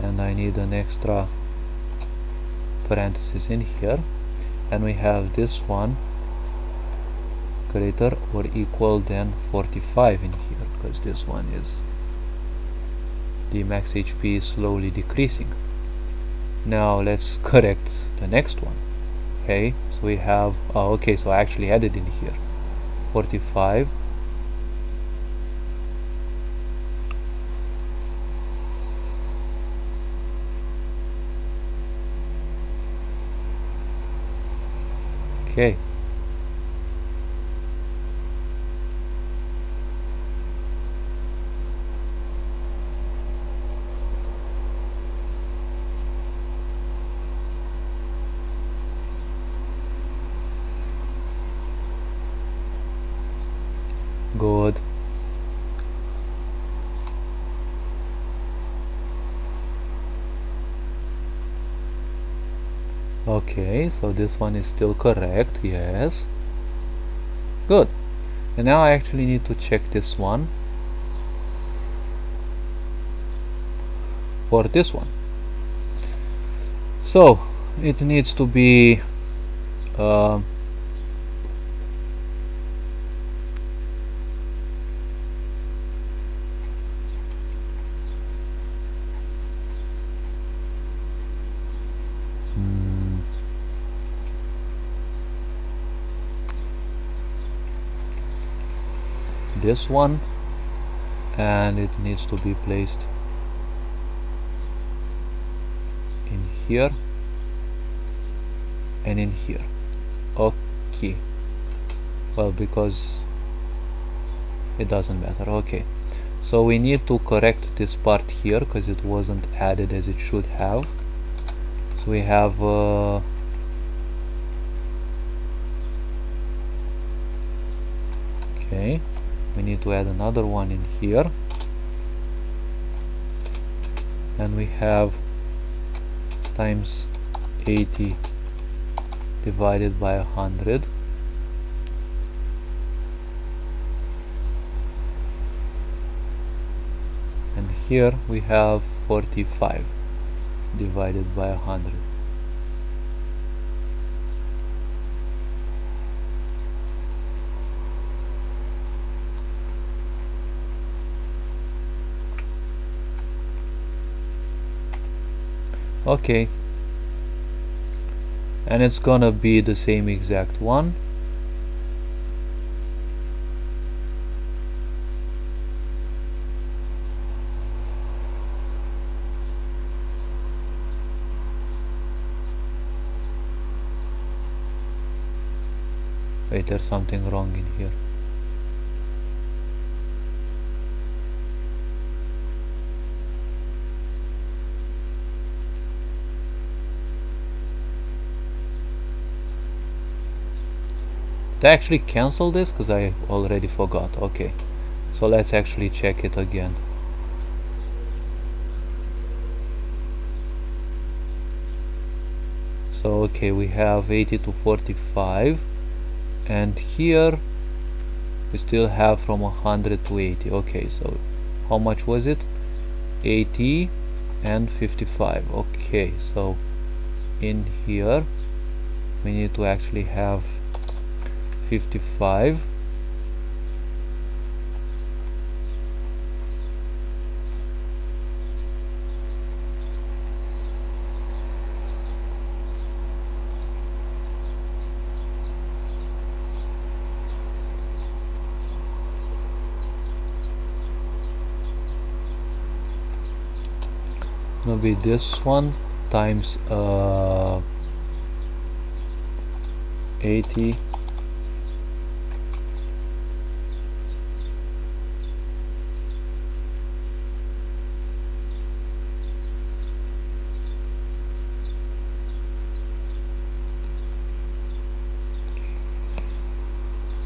and I need an extra parenthesis in here, and we have this one greater or equal than 45 in here, because this one is the max HP is slowly decreasing. Now let's correct the next one. Okay, so we have okay, so I actually added in here 45 okay. Good. Okay, so this one is still correct, yes. Good. And now I actually need to check this one for this one. So it needs to be this one, and it needs to be placed in here and in here. Okay, well, because it doesn't matter. Okay, so we need to correct this part here because it wasn't added as it should have. So we have okay, we need to add another one in here, and we have times 80 divided by 100, and here we have 45 divided by 100. Okay, and it's gonna be the same exact one. Wait, there's something wrong in here. Did I actually cancel this? Because I already forgot. Okay, so let's actually check it again. So okay, we have 80 to 45, and here we still have from 100 to 80. Okay, so how much was it? 80 and 55. Okay, so in here we need to actually have 55 gonna be this one times 80.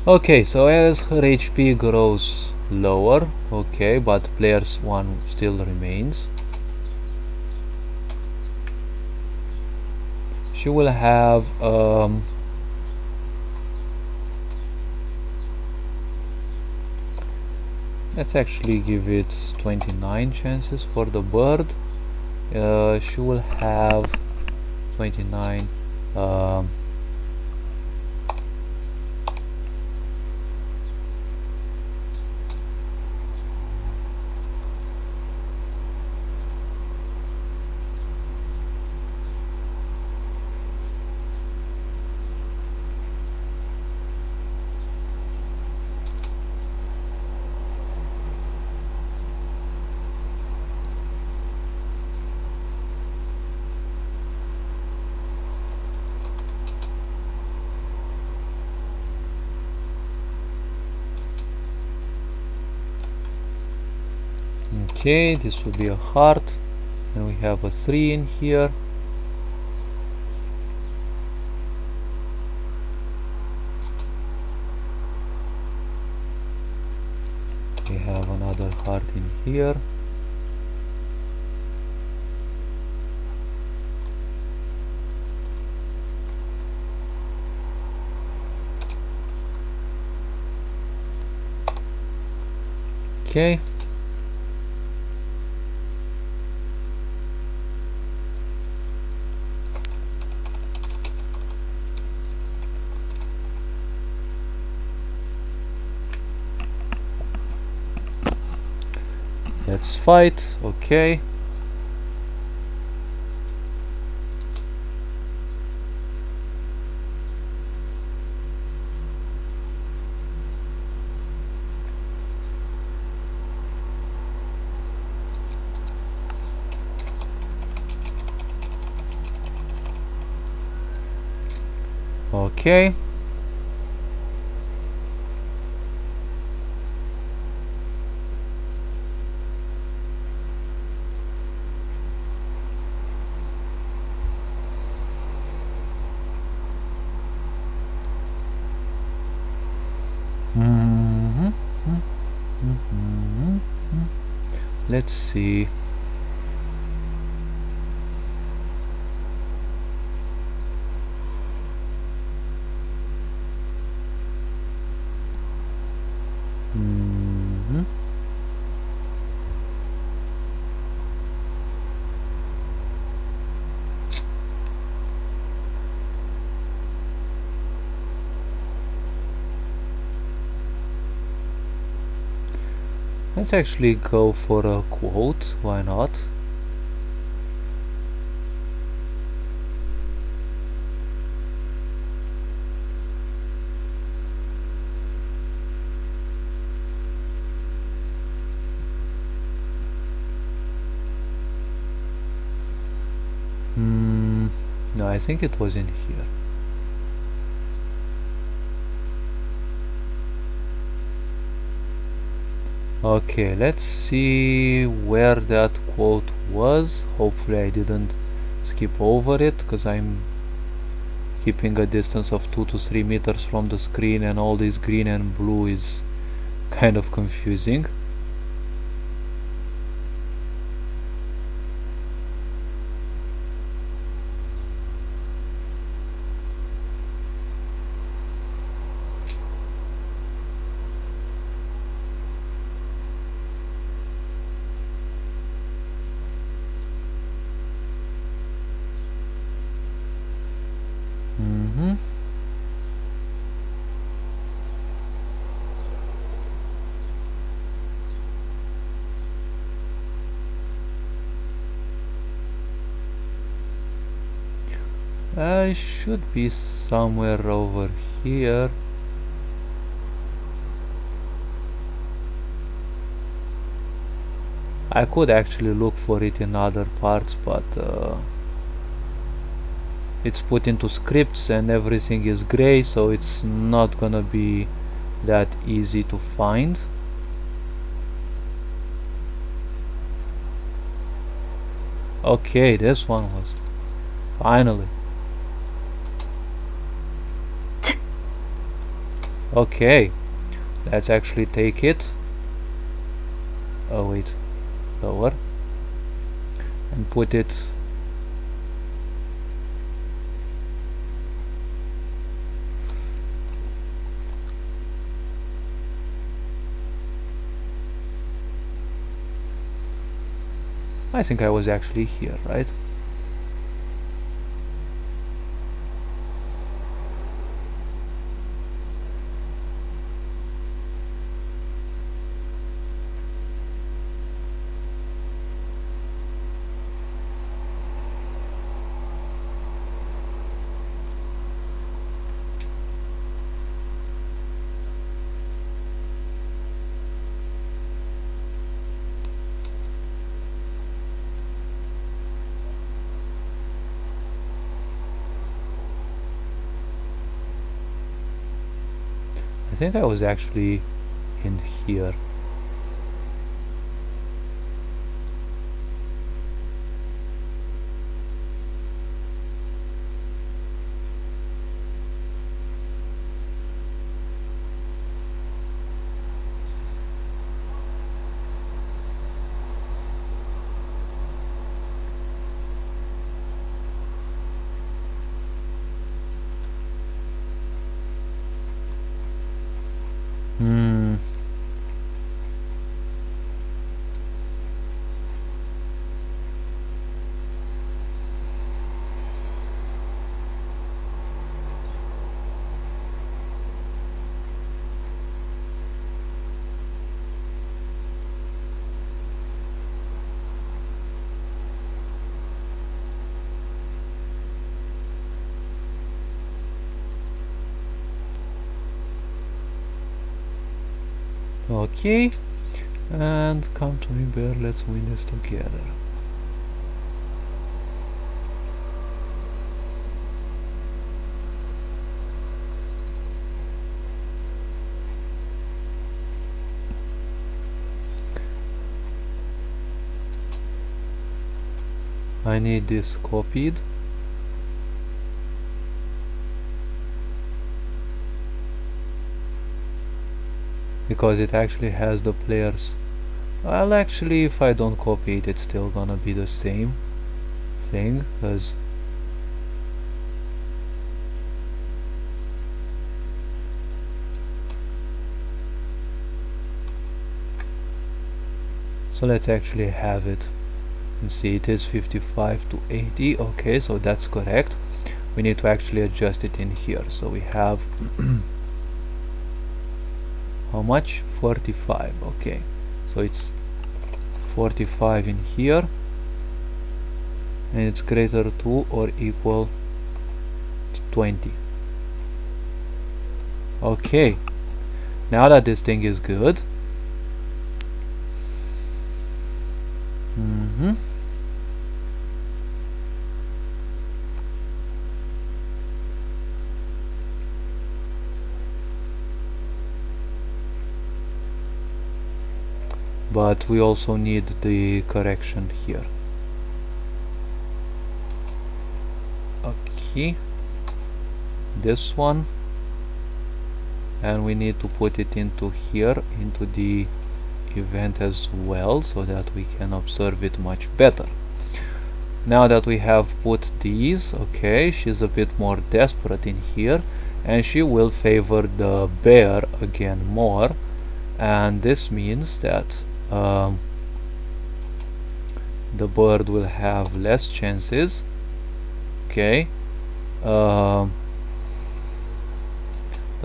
Okay, so as her HP grows lower, okay, but players 1 still remains, she will have let's actually give it 29 chances for the bird. She will have 29 um, okay, this will be a heart, and we have a 3 in here. We have another heart in here. Okay. Let's fight. Okay. Okay. Mhm, mhm, mhm, mhm. Let's see. Mhm. Let's actually go for a quote. Why not? No, I think it was in here. Okay, let's see where that quote was. Hopefully I didn't skip over it, because I'm keeping a distance of 2 to 3 meters from the screen, and all this green and blue is kind of confusing. Mhm. I should be somewhere over here. I could actually look for it in other parts, but it's put into scripts and everything is gray, so it's not gonna be that easy to find. Okay, this one was finally. Okay, let's actually take it. Oh wait, lower and put it. I think I was actually here, right? I think I was actually in here. Hmm. Okay, and come to me, bear. Let's win this together. I need this copied. Because it actually has the players. Well, actually, if I don't copy it, it's still gonna be the same thing, because so let's actually have it and see. It is 55 to 80. Okay, so that's correct. We need to actually adjust it in here. So we have how much? 45. Okay, so it's 45 in here, and it's greater to or equal to 20. Okay, now that this thing is good, but we also need the correction here. Okay, this one, and we need to put it into here, into the event as well, so that we can observe it much better. Now that we have put these, okay, she's a bit more desperate in here, and she will favor the bear again more, and this means that the bird will have less chances. Okay, the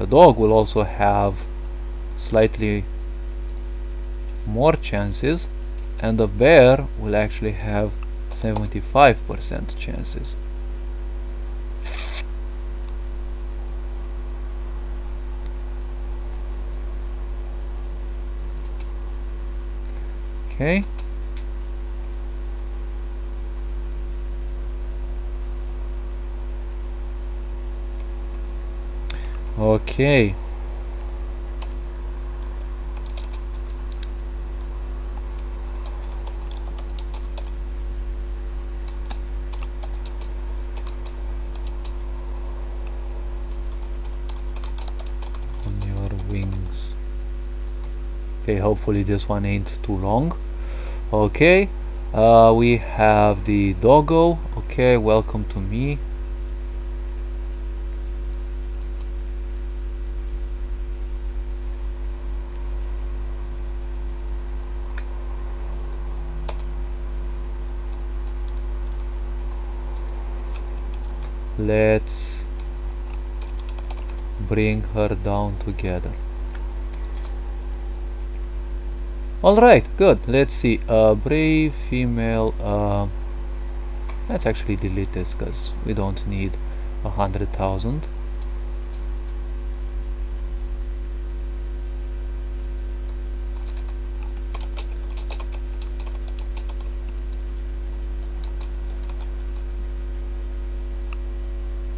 dog will also have slightly more chances, and the bear will actually have 75% chances. Okay, Okay. On your wings. Okay, hopefully this one ain't too long. Okay, we have the doggo. Okay, welcome to me. Let's bring her down together. Alright, good. Let's see. Brave female. Let's actually delete this because we don't need 100,000.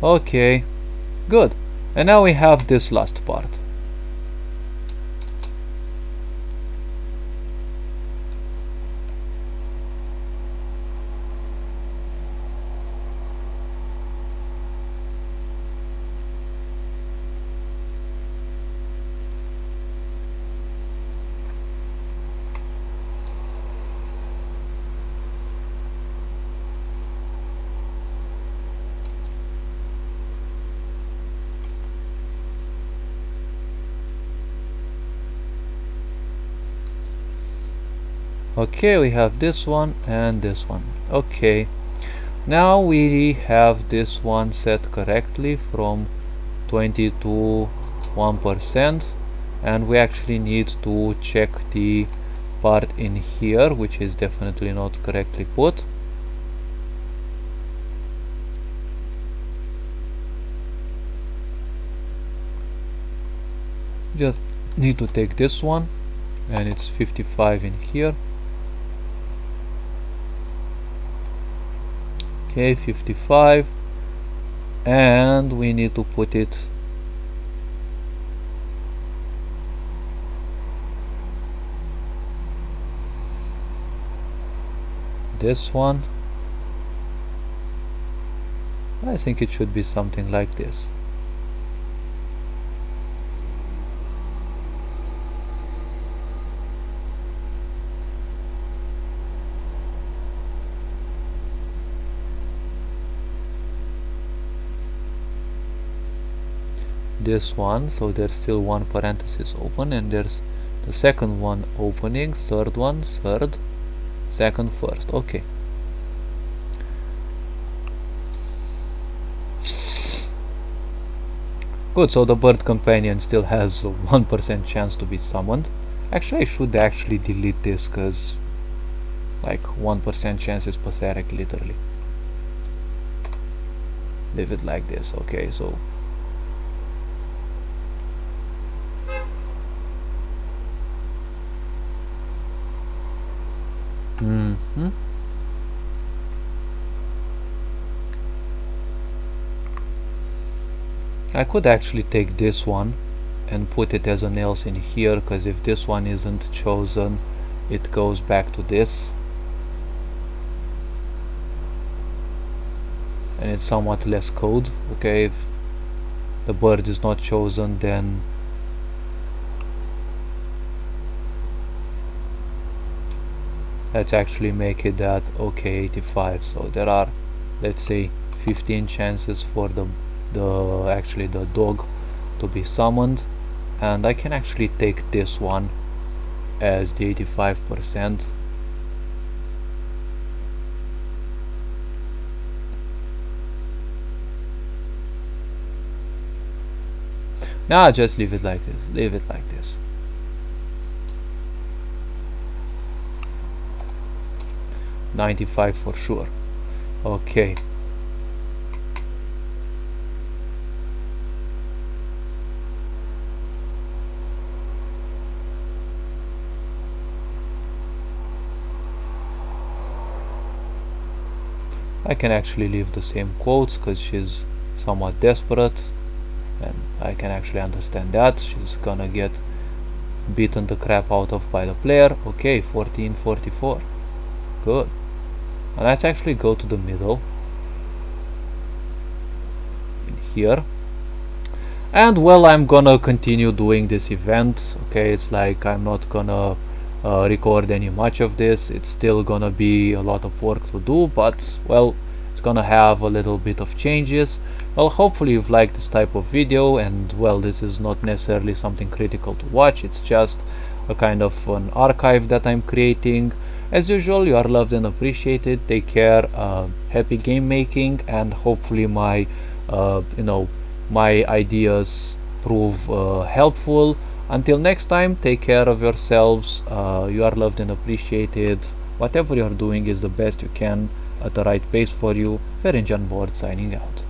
Okay, good. And now we have this last part. Okay, we have this one and this one. Okay, now we have this one set correctly from 20 to 1%, and we actually need to check the part in here which is definitely not correctly put. Just need to take this one, and it's 55 in here. Okay, 55, and we need to put it this one. I think it should be something like this. This one, so there's still one parenthesis open, and there's the second one opening, third one, third, second, first. Okay. Good, so the bird companion still has a 1% chance to be summoned. Actually, I should actually delete this because like 1% chance is pathetic, literally. Leave it like this. Okay, so I could actually take this one and put it as an else in here, because if this one isn't chosen, it goes back to this, and it's somewhat less code. Okay, if the bird is not chosen, then let's actually make it that okay 85. So there are, let's say, 15 chances for the actually the dog to be summoned, and I can actually take this one as the 85%. Now just leave it like this. Leave it like this. 95 for sure. Okay. I can actually leave the same quotes because she's somewhat desperate, and I can actually understand that. She's gonna get beaten the crap out of by the player. Okay, 1444. Good. And let's actually go to the middle in here. And well, I'm gonna continue doing this event. Okay, it's like I'm not gonna record any much of this. It's still gonna be a lot of work to do, but well, it's gonna have a little bit of changes. Well, hopefully you've liked this type of video, and well, this is not necessarily something critical to watch. It's just a kind of an archive that I'm creating. As usual, you are loved and appreciated. Take care, happy game making, and hopefully my ideas prove helpful. Until next time, take care of yourselves. You are loved and appreciated. Whatever you are doing is the best you can at the right pace for you. Ferenc on board signing out.